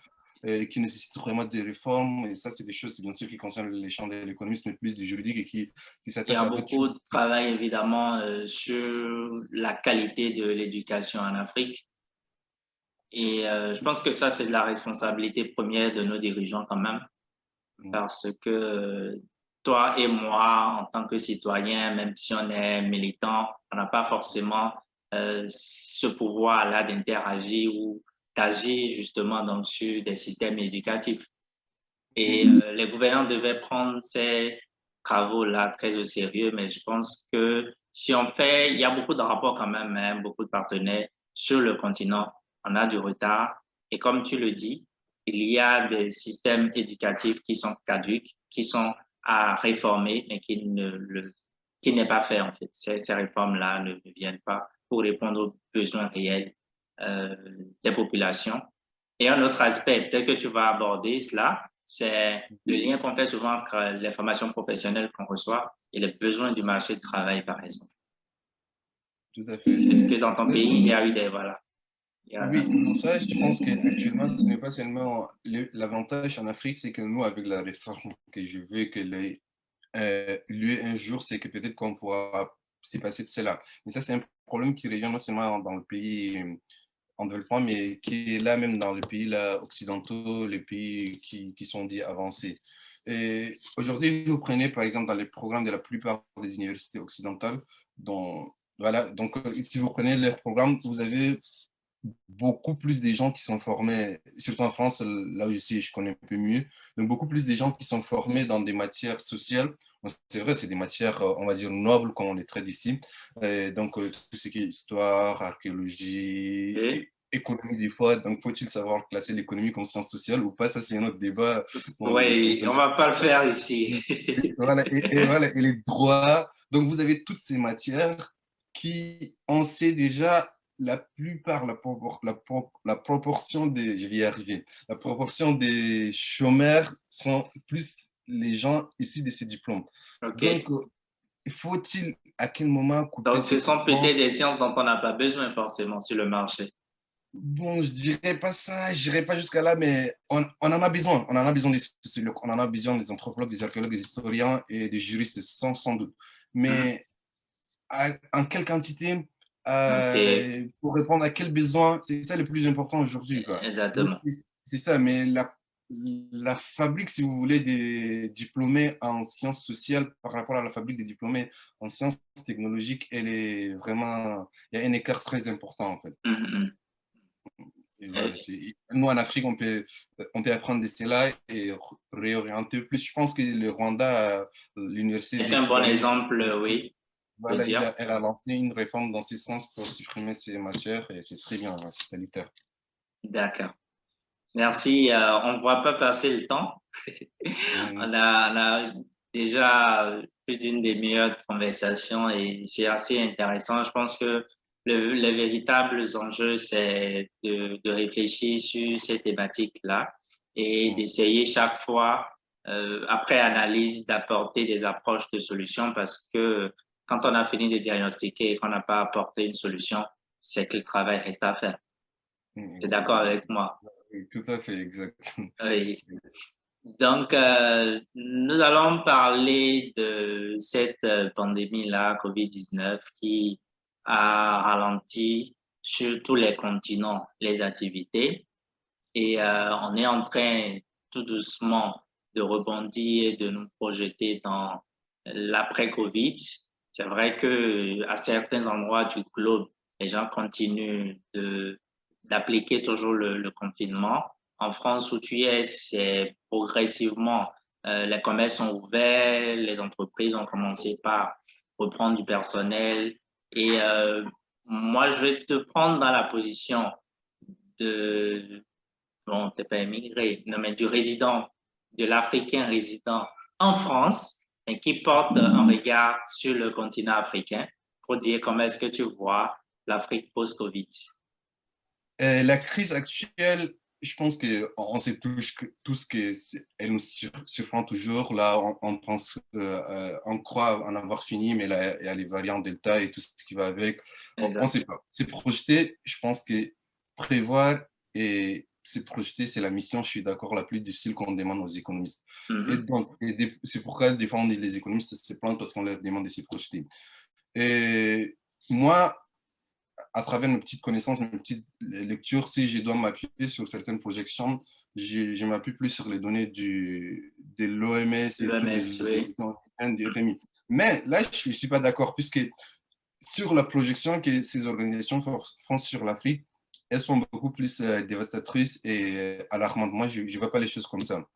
qui nécessitent vraiment des réformes. Et ça, c'est des choses, bien sûr, qui concernent les champs de l'économiste, mais plus du juridique et qui
Il y
s'attachent
a
à d'autres choses.
beaucoup de travail, évidemment, sur la qualité de l'éducation en Afrique. Et je pense que ça, c'est de la responsabilité première de nos dirigeants quand même, parce que toi et moi, en tant que citoyens, même si on est militant, on n'a pas forcément ce pouvoir-là d'interagir ou d'agir justement donc, sur des systèmes éducatifs. Et les gouvernants devaient prendre ces travaux-là très au sérieux, mais je pense que si on fait, il y a beaucoup de rapports quand même, hein, beaucoup de partenaires sur le continent, on a du retard. Et comme tu le dis, il y a des systèmes éducatifs qui sont caduques, qui sont à réformer, mais qui n'est pas fait en fait. Ces réformes-là ne viennent pas pour répondre aux besoins réels des populations. Et un autre aspect, peut-être que tu vas aborder cela, c'est le lien qu'on fait souvent entre les formations professionnelles qu'on reçoit et les besoins du marché du travail, par exemple.
Tout à fait.
Est-ce que dans ton pays, il y a eu des... Voilà.
Oui, non, ça, je pense qu'actuellement, ce n'est pas seulement l'avantage en Afrique, c'est que nous, avec la réforme que je veux qu'elle ait lieu un jour, c'est que peut-être qu'on pourra s'y passer de cela. Mais ça, c'est un problème qui revient non seulement dans le pays en développement, mais qui est là même dans les pays là, occidentaux, les pays qui sont dits avancés. Et aujourd'hui, vous prenez par exemple dans les programmes de la plupart des universités occidentales, dont, voilà, donc si vous prenez les programmes, vous avez beaucoup plus des gens qui sont formés, surtout en France, là où je suis, je connais un peu mieux, donc beaucoup plus des gens qui sont formés dans des matières sociales. C'est vrai, c'est des matières, on va dire, nobles, comme on les traite ici. Donc, tout ce qui est histoire, archéologie,
Et,
économie des fois. Donc, faut-il savoir classer l'économie comme science sociale ou pas? Ça, c'est un autre débat. Bon,
oui, on ne va pas le faire ici.
voilà, voilà, et les droits. Donc, vous avez toutes ces matières qui, on sait déjà, la plupart, la proportion des, je vais y arriver, la proportion des chômeurs sont plus les gens issus de ces diplômes. Donc,
OK.
faut-il à quel moment couper
Donc, ce
ces
sont
courants?
peut-être des sciences dont on n'a pas besoin forcément sur le marché.
Bon, je dirais pas ça, je dirais pas jusqu'à là, mais on en a besoin. On en a besoin des sociologues, on en a besoin des anthropologues, des archéologues, des historiens et des juristes, sans doute.
Mhm.
Mais en quelle quantité,
OK,
pour répondre à quel besoin, c'est ça le plus important aujourd'hui, quoi. Donc,
exactement.
c'est ça, mais la fabrique, si vous voulez, des diplômés en sciences sociales par rapport à la fabrique des diplômés en sciences technologiques, elle est vraiment, il y a un écart très important, en fait.
Mhm.
Et voilà,
OK.
nous, en Afrique, on peut apprendre de cela et réorienter plus. Je pense que le Rwanda, l'université
C'est
de
un bon
Kigali,
exemple, oui, faut
voilà,
dire.
elle a lancé une réforme dans ce sens pour supprimer ces matières et c'est très bien, c'est salutaire.
D'accord. Merci. On ne voit pas passer le temps.
Mhm.
On a déjà plus d'une demi-heure de conversation et c'est assez intéressant. Je pense que les véritables enjeux, c'est de réfléchir sur ces thématiques-là et
Mhm.
d'essayer chaque fois, après analyse, d'apporter des approches de solutions parce que quand on a fini de diagnostiquer et qu'on n'a pas apporté une solution, c'est que le travail reste à faire. Tu es d'accord
Exactement.
avec moi?
Oui, tout à fait, exact.
Oui. Donc, nous allons parler de cette pandémie-là, COVID-19, qui a ralenti sur tous les continents les activités. Et on est en train tout doucement de rebondir et de nous projeter dans l'après-COVID. C'est vrai que à certains endroits du globe, les gens continuent d'appliquer toujours le confinement. En France où tu es, c'est progressivement, les commerces sont ouverts, les entreprises ont commencé par reprendre du personnel. Et moi, je vais te prendre dans la position de bon, t'es pas immigré, non, mais du résident, de l'Africain résident en France, mais qui porte un regard sur le continent africain pour dire comment est-ce que tu vois l'Afrique post-Covid.
La crise actuelle je pense qu'on sait tous qu'elle nous surprend toujours. Là, on pense, on croit en avoir fini, mais là, il y a les variants Delta et tout ce qui va avec. On ne
Exact.
sait pas. C'est projeté, je pense que prévoir et c'est projeté, c'est la mission, je suis d'accord, la plus difficile qu'on demande aux économistes. Et
Mhm.
donc, c'est pourquoi des fois, les économistes se plaignent parce qu'on leur demande de se projeter. Et moi, à travers mes petites connaissances, mes petites lectures, si je dois m'appuyer sur certaines projections, je m'appuie plus sur les données de l'OMS et toutes les
L'OMS, oui.
organisations du FMI. Mais là, je ne suis pas d'accord, puisque sur la projection que ces organisations font sur l'Afrique, elles sont beaucoup plus dévastatrices et alarmantes. Moi, je ne vois pas les choses comme ça.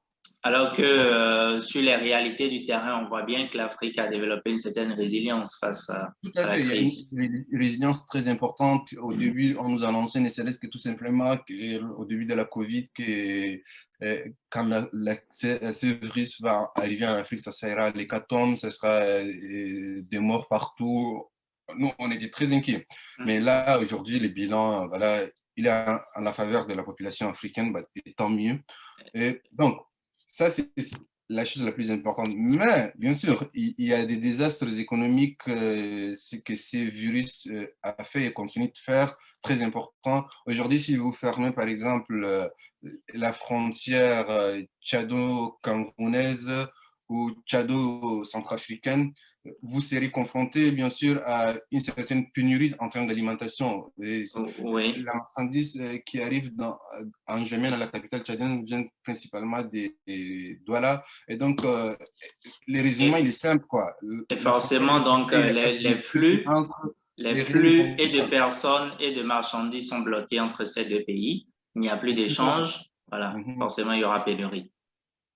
Alors que sur les réalités du terrain, on voit bien que l'Afrique a développé une certaine résilience face
Tout
à
à
la
fait. Il y a
crise.
une résilience très importante. Au début, on nous annonçait, ne serait-ce que tout simplement, au début de la COVID, que quand ce virus va arriver en Afrique, ça sera l'hécatombe, ça sera des morts partout. Nous, on était très inquiets. Mais
Mhm.
là, aujourd'hui, le bilan, voilà, il est en la faveur de la population africaine, bah, et tant mieux. Et donc, ça, c'est la chose la plus importante. Mais, bien sûr, il y a des désastres économiques que ces virus a fait et continue de faire, très importants. Aujourd'hui, si vous fermez, par exemple, la frontière tchado-camerounaise ou tchado-centrafricaine, vous serez confronté, bien sûr, à une certaine pénurie en termes d'alimentation.
Oui.
La marchandise qui arrive en Jemen, à la capitale tchadienne, vient principalement des Douala. Et donc, le raisonnement, il est
Et,
simple, quoi.
et
La frontière
forcément,
est
donc,
bloquée, il n'y a pas de qui entre
les
et rien ne
flux et de
fonctionne.
personnes et de marchandises sont bloqués entre ces deux pays. Il n'y a plus
Tout à fait.
d'échange. Voilà.
Mhm.
Forcément, il y aura pénurie.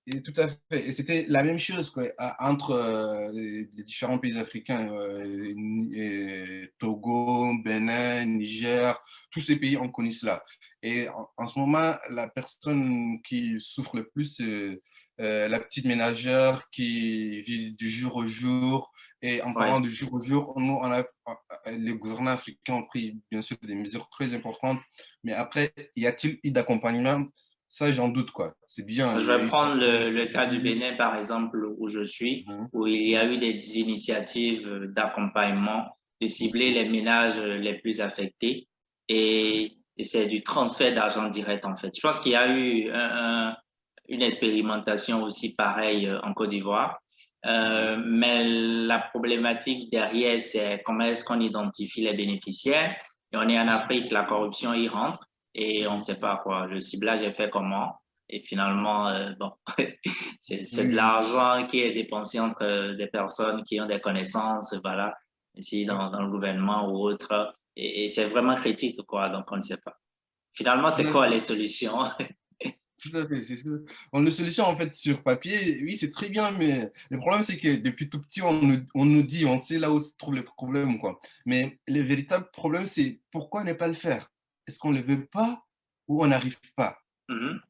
Et tout à fait. Et c'était la même chose quoi, entre les différents pays africains, Togo, Bénin, Niger, tous ces pays ont connu cela. Et en ce moment, la personne qui souffre le plus, c'est la petite ménagère qui vit du jour au jour. Et en
Oui.
parlant du jour au jour, nous, les gouvernements africains ont pris bien sûr des mesures très importantes. Mais après, y a-t-il eu d'accompagnement? Ça, j'en doute, quoi. C'est bien,
Je
il y a
vais
eu
prendre
certaines
le cas du
mesures.
Bénin, par exemple, où je suis,
Mhm,
où il y a
mhm,
eu des initiatives d'accompagnement, de cibler
mhm,
les ménages les plus affectés et c'est du transfert d'argent direct, en fait. Je pense qu'il y a eu une expérimentation aussi pareille en Côte d'Ivoire.
mhm.
Mais la problématique derrière, c'est comment est-ce qu'on identifie les bénéficiaires. Et on est en Afrique, la corruption y rentre et on ne
Mhm.
sait pas quoi. Le ciblage est fait comment. Et finalement, bon, c'est de
Oui, oui.
l'argent qui est dépensé entre des personnes qui ont des connaissances, voilà, ici
Ouais.
dans le gouvernement ou autre. Et c'est vraiment critique, quoi, donc on ne sait pas. Finalement,
Tout
c'est
à
quoi
fait.
les solutions?
Tout à fait. Bon, les solutions, en fait, sur papier, oui, c'est très bien, mais le problème, c'est que depuis tout petit, on nous dit, on sait là où se trouve le problème, quoi. Mais le véritable problème, c'est pourquoi ne pas le faire? Est-ce qu'on ne le veut pas ou on n'arrive pas?
Mhm.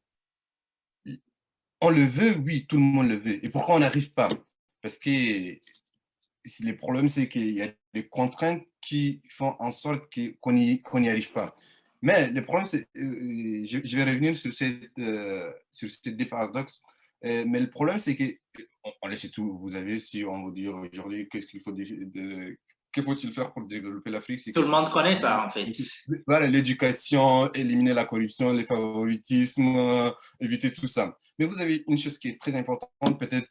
On le veut, oui, tout le monde le veut. Et pourquoi on n'arrive pas? Parce que le problème, c'est qu'il y a des contraintes qui font en sorte qu'on n'y arrive pas. Mais le problème, c'est, je vais revenir sur ces deux paradoxes, mais le problème, c'est que, on le sait tout, vous avez, si on vous dit aujourd'hui, qu'est-ce qu'il faut, que faut-il faire pour développer l'Afrique, c'est
Tout
que
le monde connaît ça, en fait.
voilà, l'éducation, éliminer la corruption, les favoritismes, éviter tout ça. Mais vous avez une chose qui est très importante, peut-être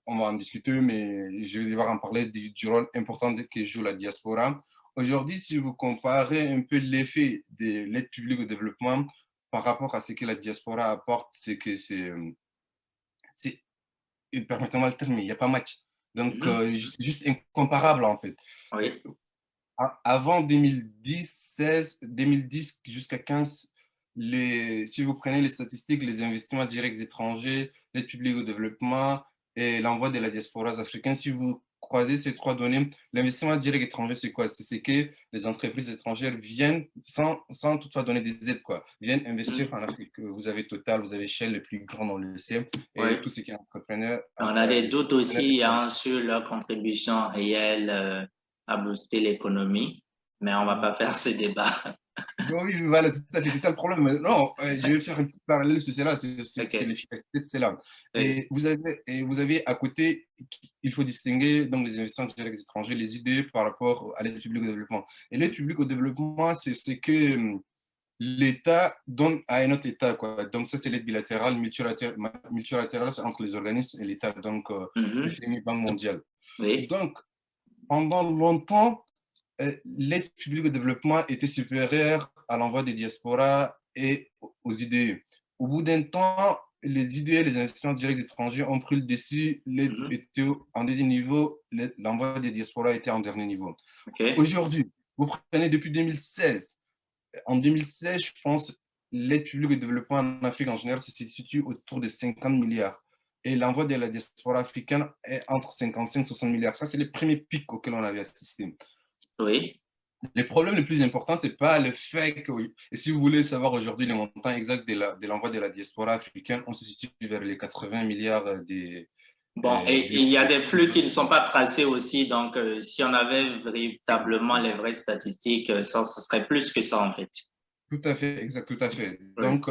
on va en discuter, mais je vais devoir en parler du rôle important que joue la diaspora. Aujourd'hui, si vous comparez un peu l'effet de l'aide publique au développement par rapport à ce que la diaspora apporte, c'est que permettez-moi le terme, mais il n'y a pas match. Donc,
Mhm.
c'est juste incomparable en fait.
Oui.
Avant 2010 jusqu'à 15, si vous prenez les statistiques, les investissements directs étrangers, l'aide publique au développement et l'envoi de la diaspora africaine, si vous croisez ces trois données, l'investissement direct étranger, c'est quoi? C'est que les entreprises étrangères viennent, sans toutefois donner des aides, quoi, viennent investir
Mhm.
en Afrique. Vous avez Total, vous avez Shell, les plus grands, on le sait, et
Oui.
tout ce qui est entrepreneur,
On a des
les
doutes
entrepreneurs
aussi
étrangers.
hein, sur leur contribution réelle à booster l'économie, mais on ne va pas faire ce débat.
Oui, voilà, c'est ça le problème. Non, je vais faire un petit parallèle sur cela, c'est
OK.
l'efficacité de cela.
Oui.
Et vous avez à côté, il faut distinguer donc les investissements directs étrangers, les idées par rapport à l'aide publique au développement. Et l'aide publique au développement, c'est ce que l'État donne à un autre État, quoi. Donc ça, c'est l'aide bilatérale, multilatérale, c'est entre les organismes et l'État, donc le
Mhm.
FMI, Banque mondiale.
Oui.
Donc, pendant longtemps, l'aide publique au développement était supérieure à l'envoi des diasporas et aux IDE. Au bout d'un temps, les IDE, les investissements directs étrangers, ont pris le dessus. L'aide
Mhm.
était en deuxième niveau, l'envoi des diasporas était en dernier niveau.
OK.
Aujourd'hui, vous prenez depuis 2016. En 2016, je pense, l'aide publique au développement en Afrique en général se situe autour de 50 milliards. Et l'envoi de la diaspora africaine est entre 55 et 60 milliards. Ça, c'est le premier pic auquel on avait assisté.
Oui.
Le problème le plus important, c'est pas le fait que, et si vous voulez savoir aujourd'hui le montant exact de l'envoi de la diaspora africaine, on se situe vers les 80 milliards
Bon, et il y a des flux qui
de-
ne sont pas tracés aussi. Donc, si on avait véritablement
Exactement.
les vraies statistiques, ça, ce serait plus que ça, en fait.
Tout à fait, exact, tout à fait.
Oui.
Donc,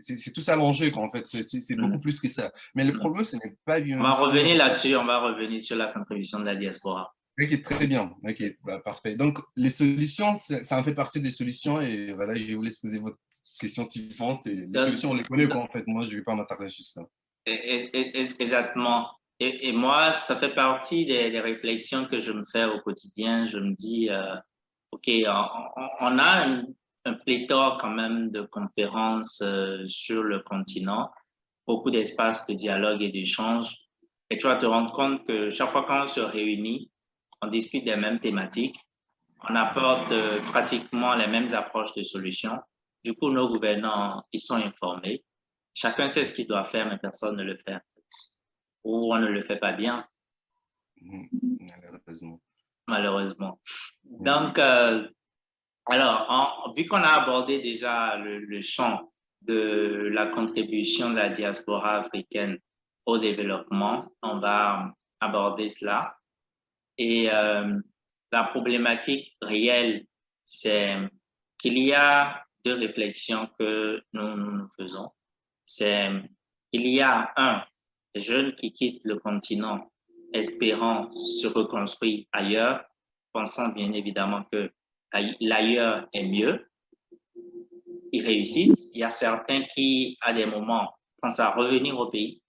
c'est tout ça l'enjeu, quoi, en fait. C'est beaucoup
Mhm.
plus que ça. Mais le
Mhm.
problème, ce n'est pas
On
bien
va revenir
sûr.
là-dessus. On va revenir sur la contribution de la diaspora.
Ok, très bien. Ok, bah, parfait. Donc, les solutions, ça en fait partie des solutions. Et voilà, je vais vous laisser poser votre question suivante. Et les
Donc,
solutions, on les connaît, quoi, en fait. Moi, je ne vais pas m'attarder sur ça.
exactement. Et moi, ça fait partie des réflexions que je me fais au quotidien. Je me dis, OK, on a un pléthore quand même de conférences sur le continent, beaucoup d'espaces de dialogue et d'échange. Et tu vas te rendre compte que chaque fois qu'on se réunit, on discute des mêmes thématiques, on apporte pratiquement les mêmes approches de solutions. Du coup, nos gouvernants, ils sont informés. Chacun sait ce qu'il doit faire, mais personne ne le fait. Ou on ne le fait pas bien,
Mhm. Malheureusement.
malheureusement.
Oui.
Donc, alors, vu qu'on a abordé déjà le champ de la contribution de la diaspora africaine au développement, on va aborder cela. Et la problématique réelle, c'est qu'il y a deux réflexions que nous faisons. C'est il y a un, des jeunes qui quittent le continent espérant se reconstruire ailleurs, pensant bien évidemment que l'ailleurs est mieux. Ils réussissent. Il y a certains qui, à des moments, pensent à revenir au pays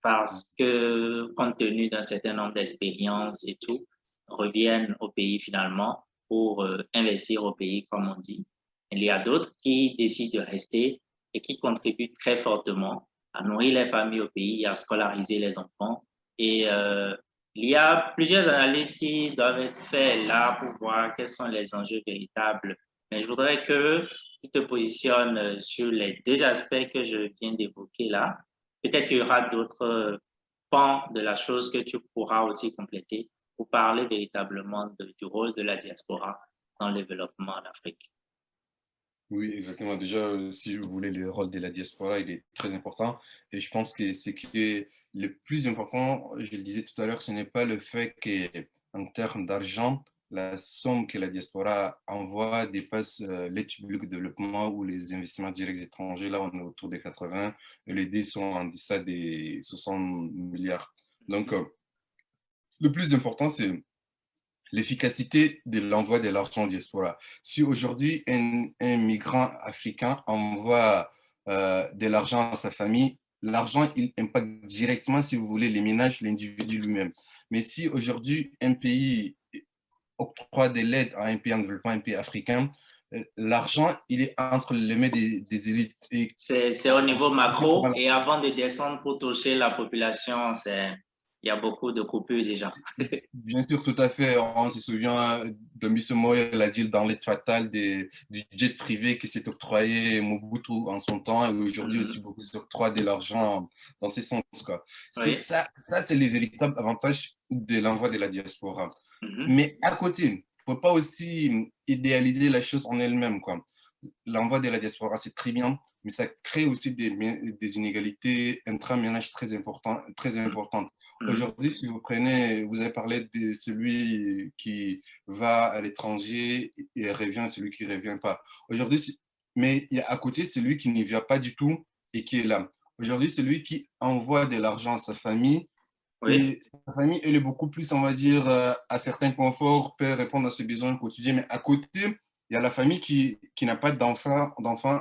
parce que, compte tenu d'un certain nombre d'expériences et tout, reviennent au pays finalement pour investir au pays, comme on dit. Il y a d'autres qui décident de rester et qui contribuent très fortement à nourrir les familles au pays, à scolariser les enfants. Et il y a plusieurs analyses qui doivent être faites là pour voir quels sont les enjeux véritables. Mais je voudrais que tu te positionnes sur les deux aspects que je viens d'évoquer là. Peut-être qu'il y aura d'autres pans de la chose que tu pourras aussi compléter pour parler véritablement du rôle de la diaspora dans le développement en Afrique.
Oui, exactement. Déjà, si vous voulez, le rôle de la diaspora, il est très important. Et je pense que ce qui est le plus important, je le disais tout à l'heure, ce n'est pas le fait qu'en termes d'argent, la somme que la diaspora envoie dépasse l'aide publique de développement ou les investissements directs étrangers. Là, on est autour des 80 et les dés sont en deçà des 60 milliards. Donc, le plus important, c'est l'efficacité de l'envoi de l'argent diaspora. Si aujourd'hui un migrant africain envoie de l'argent à sa famille, l'argent il impacte directement, si vous voulez, les ménages, l'individu lui-même. Mais si aujourd'hui un pays octroie de l'aide à un pays en développement, un pays africain, l'argent il est entre les mains des élites. Et
C'est au niveau macro et avant de descendre pour toucher la population, il y a beaucoup de coupures déjà.
bien sûr, tout à fait. On se souvient de M. Moïse, il a dit dans l'aide fatale du jet privé qui s'est octroyé Mobutu en son temps et aujourd'hui aussi beaucoup s'octroient de l'argent dans ce sens, quoi. C'est
Oui.
ça, c'est le véritable avantage de l'envoi de la diaspora.
Mhm.
Mais à côté, il ne faut pas aussi idéaliser la chose en elle-même, quoi. l'envoi de la diaspora, c'est très bien, mais ça crée aussi des inégalités intra-ménages très importantes. Aujourd'hui, si vous prenez, vous avez parlé de celui qui va à l'étranger et revient, celui qui ne revient pas. Aujourd'hui, mais il y a à côté celui qui n'y vient pas du tout et qui est là. Aujourd'hui, celui qui envoie de l'argent à sa famille,
Oui,
et sa famille, elle est beaucoup plus, on va dire, à certains conforts, peut répondre à ses besoins quotidiens. Mais à côté, il y a la famille qui n'a pas d'enfants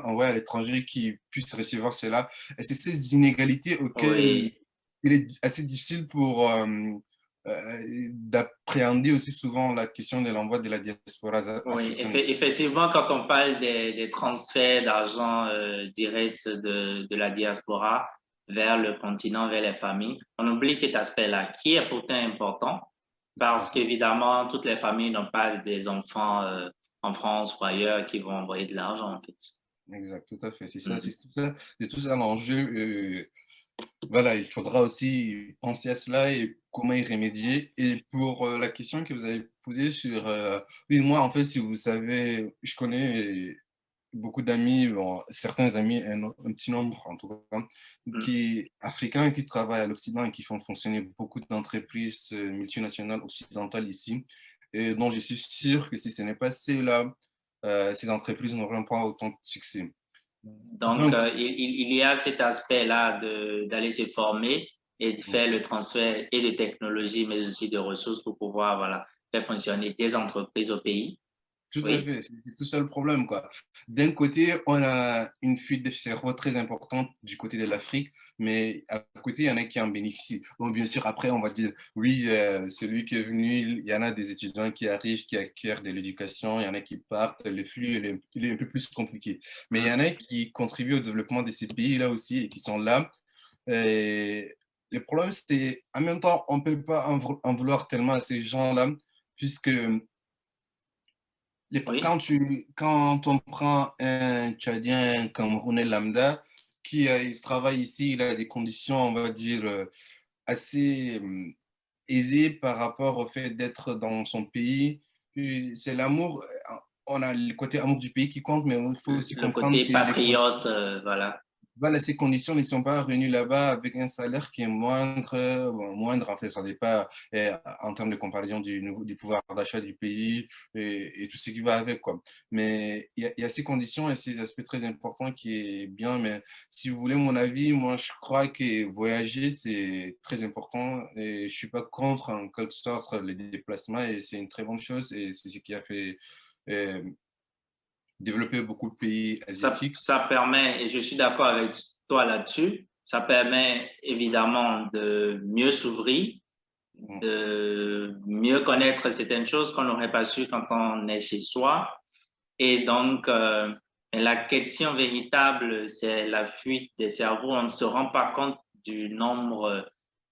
envoyés à l'étranger qui puissent recevoir cela. Et c'est ces inégalités auxquelles
oui.
il est assez difficile pour d'appréhender aussi souvent la question de l'envoi de la diaspora
Oui,
africaine.
effectivement, quand on parle des transferts d'argent directs de la diaspora vers le continent, vers les familles, on oublie cet aspect-là, qui est pourtant important,
Tout à
parce
fait.
qu'évidemment, toutes les familles n'ont pas des enfants en France ou ailleurs qui vont envoyer de l'argent, en fait.
Exact, tout à fait.
Mhm.
C'est tout ça l'enjeu. Voilà, il faudra aussi penser à cela et comment y remédier. Et pour la question que vous avez posée sur... oui, moi, en fait, si vous savez, je connais beaucoup d'amis, bon, certains amis, un petit nombre en tout cas,
Mhm.
qui africains qui travaillent à l'Occident et qui font fonctionner beaucoup d'entreprises multinationales occidentales ici, et dont je suis sûr que si ce n'est pas cela, ces entreprises n'auront pas autant de succès.
Donc,
Donc,
il y a cet aspect-là d'aller se former et de faire le transfert et de technologie, mais aussi de ressources pour pouvoir, voilà, faire fonctionner des entreprises au pays.
tout à
Oui.
fait, c'est tout ça le problème, quoi. D'un côté, on a une fuite de cerveau très importante du côté de l'Afrique, mais à côté, il y en a qui en bénéficient. Bon, bien sûr, après, on va dire, oui, celui qui est venu, il y en a des étudiants qui arrivent, qui acquièrent de l'éducation, il y en a qui partent, le flux, il est un peu plus compliqué. Mais il y en a qui contribuent au développement de ces pays-là aussi et qui sont là. Et le problème, c'est, en même temps, on ne peut pas en vouloir tellement à ces gens-là, puisque
Oui,
quand on prend un Tchadien, un Camerounais lambda, il travaille ici, il a des conditions, on va dire, assez aisées par rapport au fait d'être dans son pays. Puis c'est l'amour, on a le côté amour du pays qui compte, mais il faut aussi
le
comprendre
côté
que
patriote, voilà.
voilà, ces conditions ne sont pas revenues là-bas avec un salaire qui est moindre, bon, moindre en fait, ça dépend en termes de comparaison du pouvoir d'achat du pays et tout ce qui va avec, quoi. Mais il y a ces conditions et ces aspects très importants qui est bien, mais si vous voulez mon avis, moi je crois que voyager c'est très important et je suis pas contre en quelque sorte les déplacements et c'est une très bonne chose et c'est ce qui a fait euh, développer beaucoup de pays asiatiques.
Ça permet, et je suis d'accord avec toi là-dessus, ça permet évidemment de mieux s'ouvrir, de mieux connaître certaines choses qu'on n'aurait pas su quand on est chez soi. Et donc, la question véritable, c'est la fuite des cerveaux. On ne se rend pas compte du nombre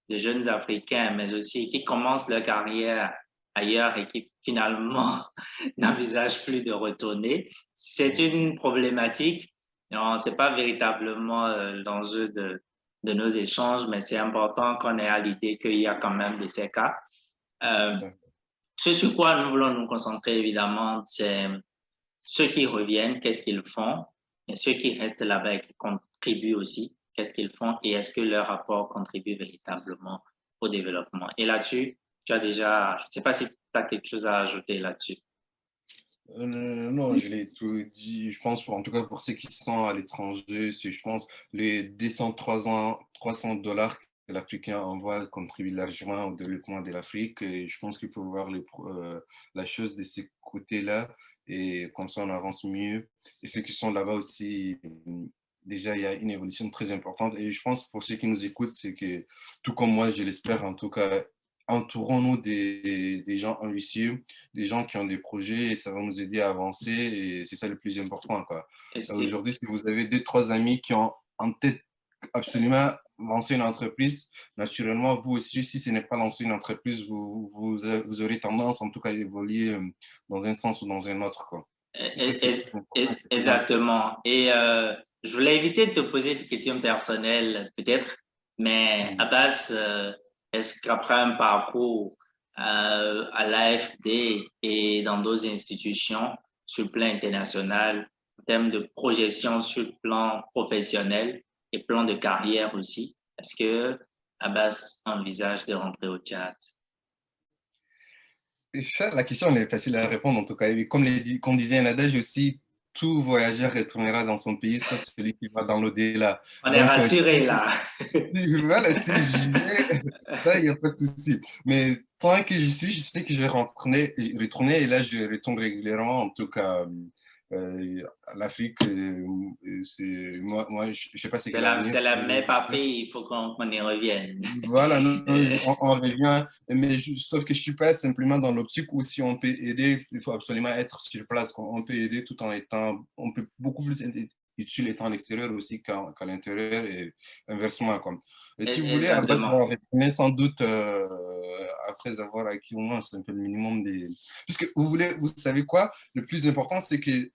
de jeunes Africains, mais aussi qui commencent leur carrière ailleurs et qui finalement n'envisagent plus de retourner. C'est une problématique. Ce n'est pas véritablement l'enjeu de nos échanges, mais c'est important qu'on ait à l'idée qu'il y a quand même de ces cas. Euh, Ce sur quoi nous voulons nous concentrer, évidemment, c'est ceux qui reviennent, qu'est-ce qu'ils font, et ceux qui restent là-bas et qui contribuent aussi, qu'est-ce qu'ils font et est-ce que leur rapport contribue véritablement au développement. Et là-dessus, tu as déjà, je ne sais pas si tu as quelque chose à ajouter là-dessus.
Non, je l'ai tout dit. Je pense, en tout cas pour ceux qui sont à l'étranger, c'est, je pense, les 200, 300 dollars que l'Africain envoie contribuent largement au développement de l'Afrique. Et je pense qu'il faut voir la chose de ce côté-là. Et comme ça, on avance mieux. Et ceux qui sont là-bas aussi, déjà, il y a une évolution très importante. Et je pense pour ceux qui nous écoutent, c'est que, tout comme moi, je l'espère en tout cas, entourons-nous des gens ambitieux, des gens qui ont des projets et ça va nous aider à avancer et c'est ça le plus important, quoi.
Et
Aujourd'hui, si vous avez deux, trois amis qui ont en tête absolument lancer une entreprise, naturellement, vous aussi, si ce n'est pas lancer une entreprise, vous aurez tendance en tout cas à évoluer dans un sens ou dans un autre, quoi. Et ça, c'est très important, c'est très important.
exactement. Et je voulais éviter de te poser des questions personnelles, peut-être, mais
Mm.
Abbas, est-ce qu'après un parcours à l'AFD et dans d'autres institutions sur le plan international, en termes de projection sur le plan professionnel et plan de carrière aussi? Est-ce que Abbas envisage de rentrer au Tchad?
Et ça, la question elle est facile à répondre en tout cas. Et comme disait un adage aussi, tout voyageur retournera dans son pays, sauf celui qui va dans l'au-delà.
On est
Donc,
rassuré là.
voilà, si j'y vais, ça, il n'y a pas de souci. Mais tant que j'y suis, je sais que je vais retourner et là, je retourne régulièrement, en tout cas, à l'Afrique. Moi, je ne sais pas ce que l'avenir.
C'est la mais pas fait, il faut qu'on y revienne.
Voilà, non, on revient, mais sauf que je ne suis pas simplement dans l'optique où si on peut aider, il faut absolument être sur place. On peut aider tout en étant, on peut beaucoup plus être utile étant à l'extérieur aussi qu'à l'intérieur et inversement. Et si vous voulez, à base,
Exactement.
on va retourner sans doute après avoir acquis au moins c'est un peu le minimum des. Puisque vous savez quoi, le plus important, c'est que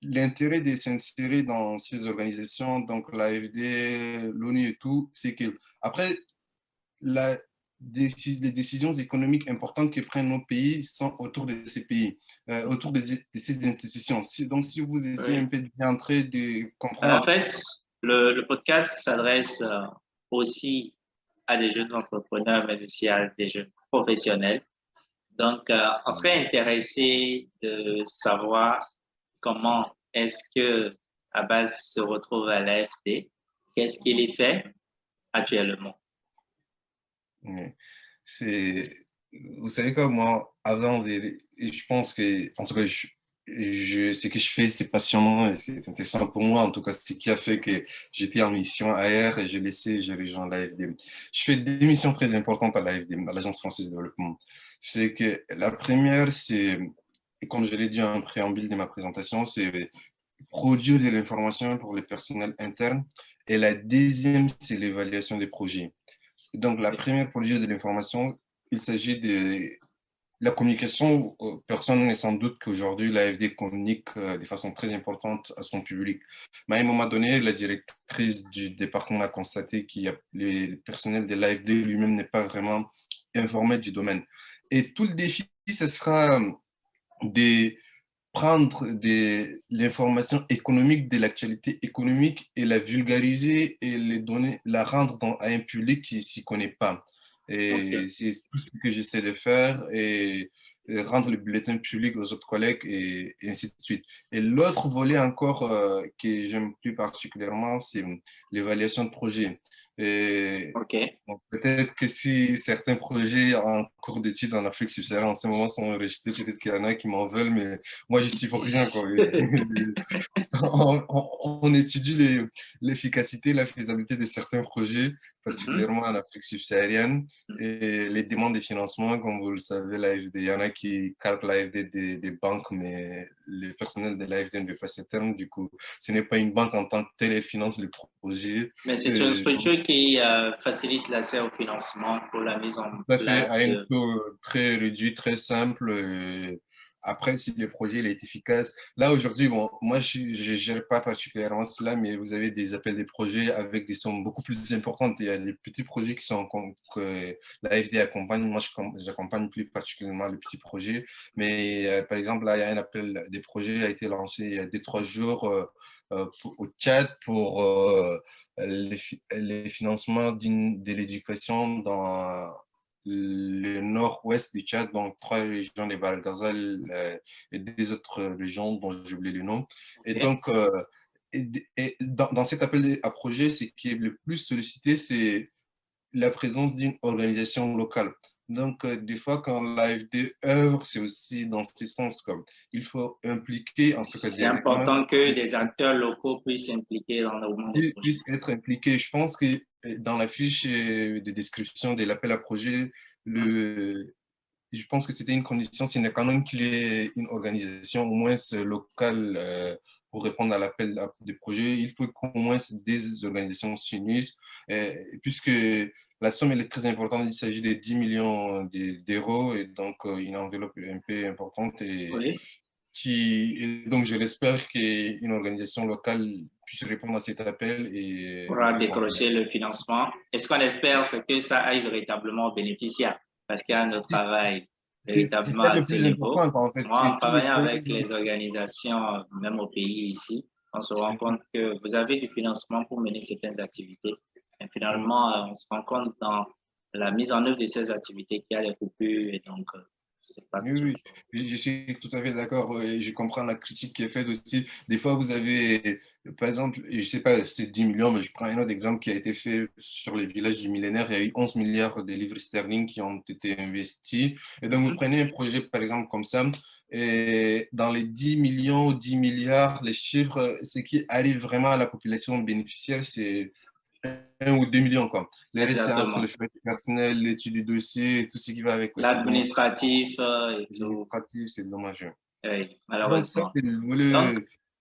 l'intérêt de s'insérer dans ces organisations, donc l'AFD, l'ONU et tout, c'est que après la, les décisions économiques importantes que prennent nos pays sont autour de ces pays, autour de ces institutions. Donc, si vous essayez un
Oui.
peu d'entrer, de comprendre.
En fait, le podcast s'adresse aussi à des jeunes entrepreneurs, mais aussi à des jeunes professionnels. Donc, on serait intéressé de savoir comment est-ce que Abbas se retrouve à l'AFD, qu'est-ce qu'il y fait actuellement.
C'est, vous savez quoi, moi, avant, je pense que, en tout cas, ce que je fais, c'est passionnant et c'est intéressant pour moi. En tout cas, c'est ce qui a fait que j'étais en mission ailleurs et j'ai rejoint l'AFD. Je fais des missions très importantes à l'AFD, à l'Agence française de développement. C'est que la première, c'est, et comme je l'ai dit en préambule de ma présentation, c'est produire de l'information pour les personnels internes. Et la deuxième, c'est l'évaluation des projets. Donc, la première produire de l'information, il s'agit de la communication. Personne n'est sans doute qu'aujourd'hui, l'AFD communique de façon très importante à son public. Mais à un moment donné, la directrice du département a constaté que le personnel de l'AFD lui-même n'est pas vraiment informé du domaine. Et tout le défi, ce sera de prendre l'information économique de l'actualité économique et la vulgariser et les donner, la rendre à un public qui ne s'y connaît pas. Et
OK.
c'est tout ce que j'essaie de faire et rendre le bulletin public aux autres collègues et ainsi de suite. Et l'autre volet encore que j'aime plus particulièrement, c'est l'évaluation de projet. Et
OK.
bon, peut-être que si certains projets en cours d'études en Afrique subsaharienne en ce moment sont enregistrés, peut-être qu'il y en a qui m'en veulent, mais moi, je suis pour rien, quoi. On étudie l'efficacité, la faisabilité de certains projets,
Mhm.
particulièrement en Afrique subsaharienne, et les demandes de financement, comme vous le savez, l'AFD, il y en a qui calquent l'AFD des banques, mais le personnel de l'AFD ne veut pas ce terme, du coup, ce n'est pas une banque en tant que telle, elle finance le projet.
Mais c'est une structure qui facilite l'accès au financement pour la mise en
Tout à fait, à
place
un
de...
taux très réduit, très simple. Après, si le projet il est efficace. Là, aujourd'hui, bon, moi, je ne gère pas particulièrement cela, mais vous avez des appels des projets avec des sommes beaucoup plus importantes. Il y a des petits projets que l'AFD accompagne. Moi, j'accompagne plus particulièrement les petits projets. Mais par exemple, là, il y a un appel des projets qui a été lancé il y a 2-3 jours au Tchad pour les financements de l'éducation dans le nord-ouest du Tchad, donc 3 régions, les Bahr el Ghazal et des autres régions dont j'ai oublié le nom. Et
OK.
donc, dans cet appel à projet, ce qui est le plus sollicité, c'est la présence d'une organisation locale. Donc, des fois, quand l'AFD œuvre, c'est aussi dans ce sens, comme il faut impliquer, en tout cas
C'est
directement,
important que des acteurs locaux puissent s'impliquer dans le développement des projets.
puissent être impliqués. Je pense que dans la fiche de description de l'appel à projet,
Mhm.
je pense que c'était une condition sine qua non qu'il y ait une organisation au moins locale pour répondre à l'appel des projets. Il faut qu'au moins des organisations s'unissent, puisque la somme elle est très importante. Il s'agit de 10 millions d'euros et donc une enveloppe un peu importante.
Oui.
Et donc, je l'espère qu'une organisation locale puisse répondre à cet appel
Pourra
et
décrocher le financement. Et ce qu'on espère, c'est que ça aille véritablement aux bénéficiaires parce qu'il y a un autre travail.
c'est ça
véritablement à
le
ce
plus
niveau.
important, quoi, en fait.
Moi, en
Et tous les
travaillant
projets,
avec les organisations, même au pays ici, on se rend compte que vous avez du financement pour mener certaines activités. Et finalement, on se rend compte dans la mise en œuvre de ces activités qu'il y a des coupures et donc, c'est pas
oui, oui,
toujours.
je suis tout à fait d'accord et je comprends la critique qui est faite aussi. Des fois, vous avez, par exemple, je sais pas, c'est 10 millions, mais je prends un autre exemple qui a été fait sur les villages du millénaire. Il y a eu 11 milliards de livres sterling qui ont été investis. Et donc, vous prenez un projet, par exemple, comme ça, et dans les 10 millions ou 10 milliards, les chiffres, ce qui arrive vraiment à la population bénéficiaire, c'est 1 ou 2 millions, quoi. Les restes, c'est entre
Exactement.
le frais du personnel, l'étude du dossier, et tout ce qui va avec, quoi. C'est dommage.
L'administratif et tout,
Administratif, c'est dommage.
oui,
Donc, ça,
malheureusement.
c'est le
Donc,
volet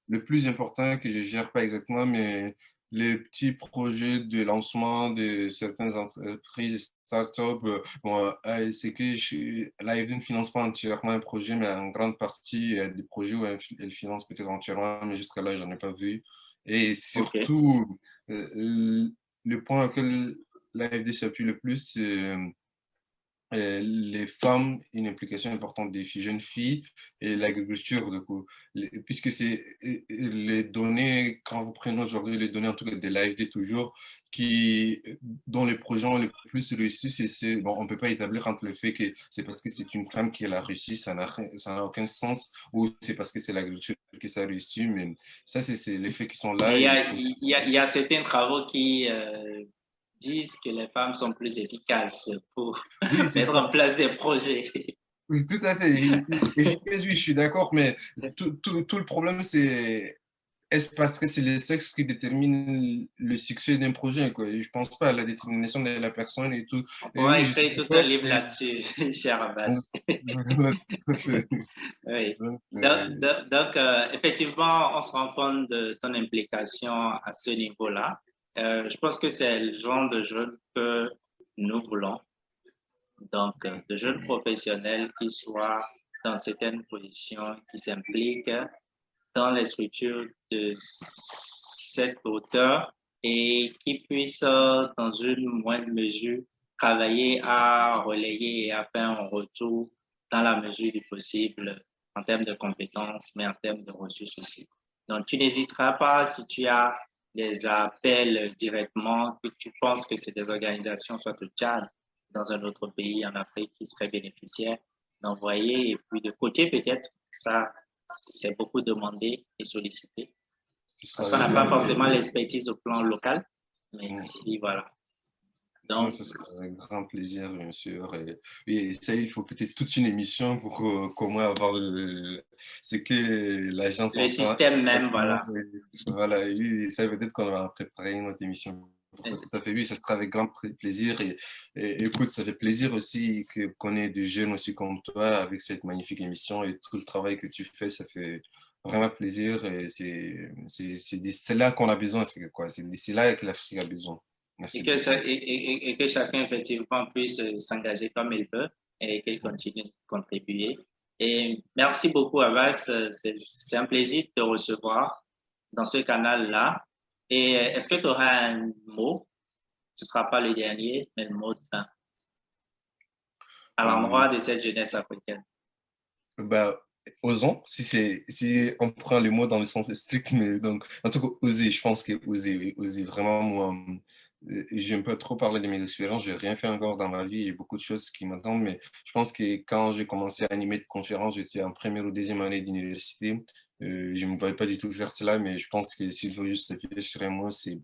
le plus important que je gère pas exactement, mais les petits projets de lancement de certaines entreprises, startups, bon, c'est que l'AFD ne finance pas entièrement un projet, mais en grande partie, il y a des projets où elle finance peut-être entièrement, mais jusqu'à là, j'en ai pas vu. Et
OK.
surtout, le point auquel l'AFD s'appuie le plus, c'est les femmes, une implication importante des filles, jeunes filles et l'agriculture, du coup. Puisque c'est les données, quand vous prenez aujourd'hui les données, en tout cas de l'AFD toujours, qui, dont les projets ont le plus réussi, bon, on ne peut pas établir entre le fait que c'est parce que c'est une femme qui l'a réussi, ça n'a aucun sens, ou c'est parce que c'est l'agriculture qui ça a réussi, mais ça, c'est les faits qui sont là.
Mais
Et
il y a certains travaux qui disent que les femmes sont plus efficaces pour
oui, c'est
mettre
ça.
en place des projets.
Oui, tout à fait. Efficace, oui, je suis d'accord, mais tout le problème, c'est est-ce parce que c'est le sexe qui détermine le succès d'un projet, quoi. Et je pense pas à la détermination de la personne et tout.
On
Et
pourra
oui, je suis
écrire tout un
d'accord.
livre là-dessus, cher Abbas.
Voilà, tout à fait.
Oui.
Donc,
Donc, effectivement, on se rend compte de ton implication à ce niveau-là. Je pense que c'est le genre de jeunes que nous voulons. Donc, de jeunes professionnels qui soient dans certaines positions, qui s'impliquent dans les structures de cette hauteur et qui puissent, dans une moindre mesure, travailler à relayer et à faire un retour dans la mesure du possible en termes de compétences, mais en termes de ressources aussi. Donc, tu n'hésiteras pas si tu as des appels directement, que tu penses que c'est des organisations, soit au Tchad, dans un autre pays en Afrique qui seraient bénéficiaires, d'envoyer et puis de côté peut-être, ça c'est beaucoup demandé et sollicité.
ce sera
Parce qu'on
avec
n'a pas
grand
forcément
plaisir.
l'expertise au plan local, mais si, voilà.
Non,
Donc,
ce sera avec grand plaisir, bien sûr. Et ça, il faut peut-être toute une émission pour comment avoir c'est que l'agence
le
entend
système même,
exactement.
voilà.
Voilà, et oui, ça peut-être qu'on va préparer une autre émission pour ça. Tout à fait, oui, ça sera avec grand plaisir. Et écoute, ça fait plaisir aussi qu'on ait des jeunes aussi comme toi avec cette magnifique émission et tout le travail que tu fais, ça fait vraiment plaisir. Et c'est là qu'on a besoin, c'est quoi? C'est là que l'Afrique a besoin.
Et
Merci
que,
beaucoup.
et que chacun, effectivement, puisse s'engager comme il veut et qu'il continue de contribuer. Et merci beaucoup, Avas. C'est un plaisir de te recevoir dans ce canal-là. Et est-ce que tu auras un mot? Ce ne sera pas le dernier, mais le mot de fin à
Euh,
l'endroit de cette jeunesse africaine.
Bah, osons, si on prend les mots dans le sens strict, mais donc, en tout cas, oser, je pense que oser, oui, oser, vraiment, moi, j'aime pas trop parler de mes expériences, j'ai rien fait encore dans ma vie, j'ai beaucoup de choses qui m'attendent, mais je pense que quand j'ai commencé à animer de conférences, j'étais en première ou deuxième année d'université, je ne me voyais pas du tout faire cela, mais je pense que s'il faut juste s'appuyer sur un mot, c'est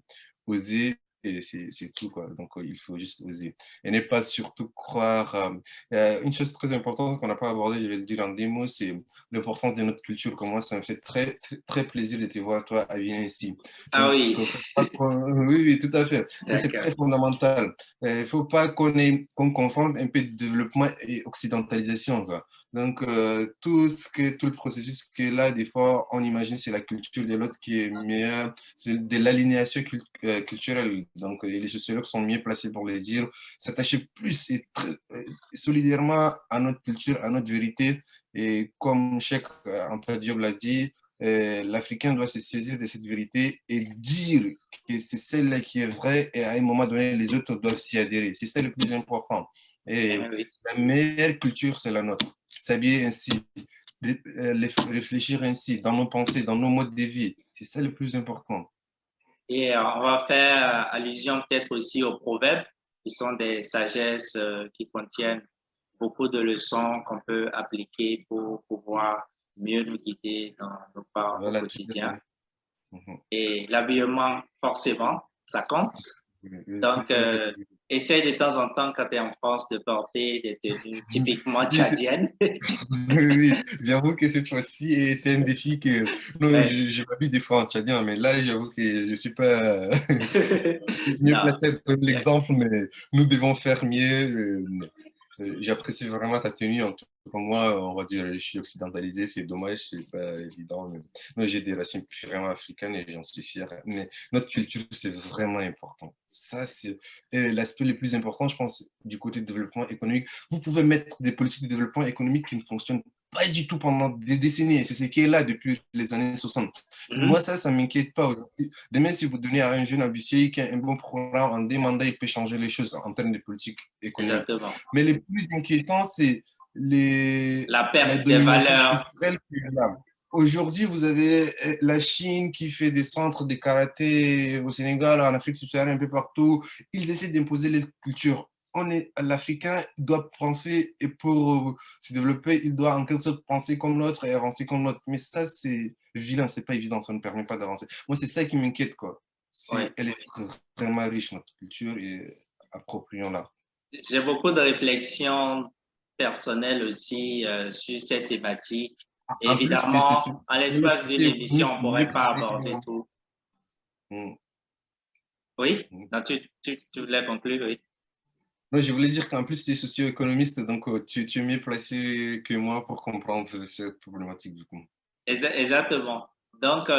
oser, et c'est tout, quoi. Donc, il faut juste oser. Et ne pas surtout croire. Une chose très importante qu'on n'a pas abordée, je vais le dire en des mots, c'est l'importance de notre culture. Comme moi, ça me fait très, très, très plaisir de te voir, toi, à Vienne ici.
Ah
Donc,
oui,
faut pas oui, oui, tout à fait. Et c'est
d'accord.
très fondamental. Il ne faut pas qu'on confonde un peu de développement et occidentalisation, quoi. Donc, tout le processus qui est là, des fois, on imagine c'est la culture de l'autre qui est meilleure, c'est de l'aliénation culturelle. Donc, et les sociologues sont mieux placés pour le dire, s'attacher plus et solidairement à notre culture, à notre vérité. Et comme Cheikh Anta Diop l'a dit, l'Africain doit se saisir de cette vérité et dire que c'est celle-là qui est vraie et à un moment donné, les autres doivent s'y adhérer. C'est ça le plus important. Et
Oui.
la meilleure culture, c'est la nôtre. S'habiller ainsi, réfléchir ainsi dans nos pensées, dans nos modes de vie. C'est ça le plus important.
Et on va faire allusion peut-être aussi aux proverbes, qui sont des sagesses qui contiennent beaucoup de leçons qu'on peut appliquer pour pouvoir mieux nous guider dans nos pas au
Voilà, tout à
quotidien.
fait. Mhm.
Et l'habillement, forcément, ça compte.
Tout
Donc,
à fait.
essaye de temps en temps, quand tu es en France, de porter des tenues typiquement tchadiennes.
Oui, j'avoue que cette fois-ci, c'est un défi que non,
Ouais.
je m'habille des fois en tchadien, mais là, j'avoue que je ne suis pas mieux
Non,
placé pour l'exemple, mais nous devons faire mieux. J'apprécie vraiment ta tenue. En tout cas, moi, on va dire, je suis occidentalisé, c'est dommage, c'est pas évident. Mais moi, j'ai des racines vraiment africaines et j'en suis fier. Mais notre culture, c'est vraiment important. Ça, c'est l'aspect le plus important, je pense, du côté développement économique. Vous pouvez mettre des politiques de développement économique qui ne fonctionnent pas du tout pendant des décennies. C'est ce qui est là depuis les années 60. Moi, ça ne m'inquiète pas aujourd'hui. Demain, si vous donnez à un jeune ambitieux qui a un bon programme en demandant, il peut changer les choses en termes de politique économique.
exactement.
Mais le plus inquiétant, c'est
La
la
perte des
domination
valeurs,
culturelle qu'il y a. Aujourd'hui, vous avez la Chine qui fait des centres de karaté au Sénégal, en Afrique subsaharienne, un peu partout. Ils essaient d'imposer les cultures. L'Africain doit penser, et pour se développer, il doit en quelque sorte penser comme l'autre et avancer comme l'autre. Mais ça, c'est vilain, c'est pas évident, ça ne permet pas d'avancer. Moi, c'est ça qui m'inquiète, quoi.
ouais.
Si elle est vraiment riche, notre culture, et approprions-la.
J'ai beaucoup de réflexions personnelles aussi sur cette thématique. Et
En plus que c'est
évidemment, en
le
l'espace d'une émission, on ne
socio-économiste mieux
pourrait pas
placé que
aborder
moi.
tout.
Mm,
Oui?
mm.
Non, tu voulais conclure, oui.
Non, je voulais dire qu'en plus, tu es socio-économiste, donc tu es mieux placé que moi pour comprendre cette problématique du coup.
Exactement. Donc,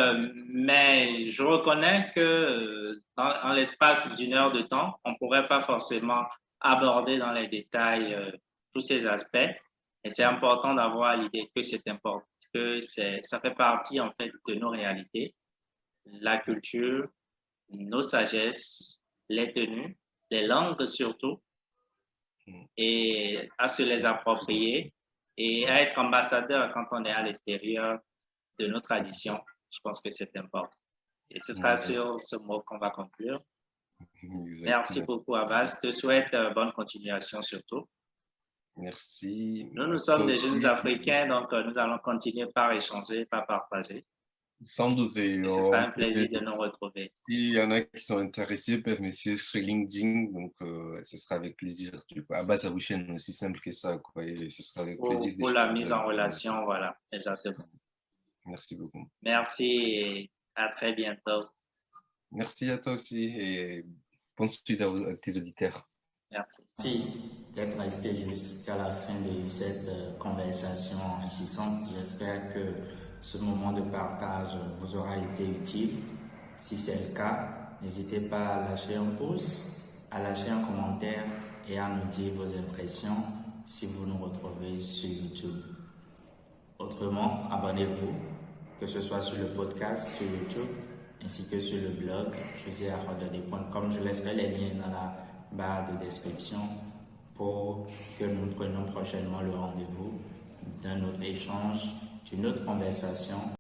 mais je reconnais que en l'espace d'une heure de temps, on ne pourrait pas forcément aborder dans les détails tous ces aspects. Et c'est important d'avoir l'idée que c'est important, ça fait partie en fait de nos réalités, la culture, nos sagesses, les tenues, les langues surtout,
Mm.
et à se les approprier et à être ambassadeur quand on est à l'extérieur de nos traditions. Je pense que c'est important. Et ce sera
Mm.
sur ce mot qu'on va conclure. Merci
Exactement.
beaucoup, Abbas. Je te souhaite bonne continuation surtout.
Merci
Nous
à
sommes
toi
des jeunes
aussi.
Africains, donc nous allons continuer par échanger, par partager.
Sans doute,
Et ce sera un plaisir de nous retrouver.
s'il y en a qui sont intéressés, peuvent me suivre sur LinkedIn, donc ce sera avec plaisir. Du coup, à base, ça vous chaîne aussi simple que ça, quoi, et ce sera avec plaisir
Pour la
d'échanger
mise en
avec vous.
relation, voilà, exactement.
Merci beaucoup.
Merci et à très bientôt.
Merci à toi aussi et bonne suite à tes auditeurs.
Merci.
Merci d'être resté jusqu'à la fin de cette conversation enrichissante. J'espère que ce moment de partage vous aura été utile. Si c'est le cas, n'hésitez pas à lâcher un pouce, à lâcher un commentaire et à nous dire vos impressions si vous nous retrouvez sur YouTube. Autrement, abonnez-vous, que ce soit sur le podcast, sur YouTube, ainsi que sur le blog josiarodade.com. Je laisserai les liens dans la barre de description pour que nous prenions prochainement le rendez-vous d'un autre échange, d'une autre conversation.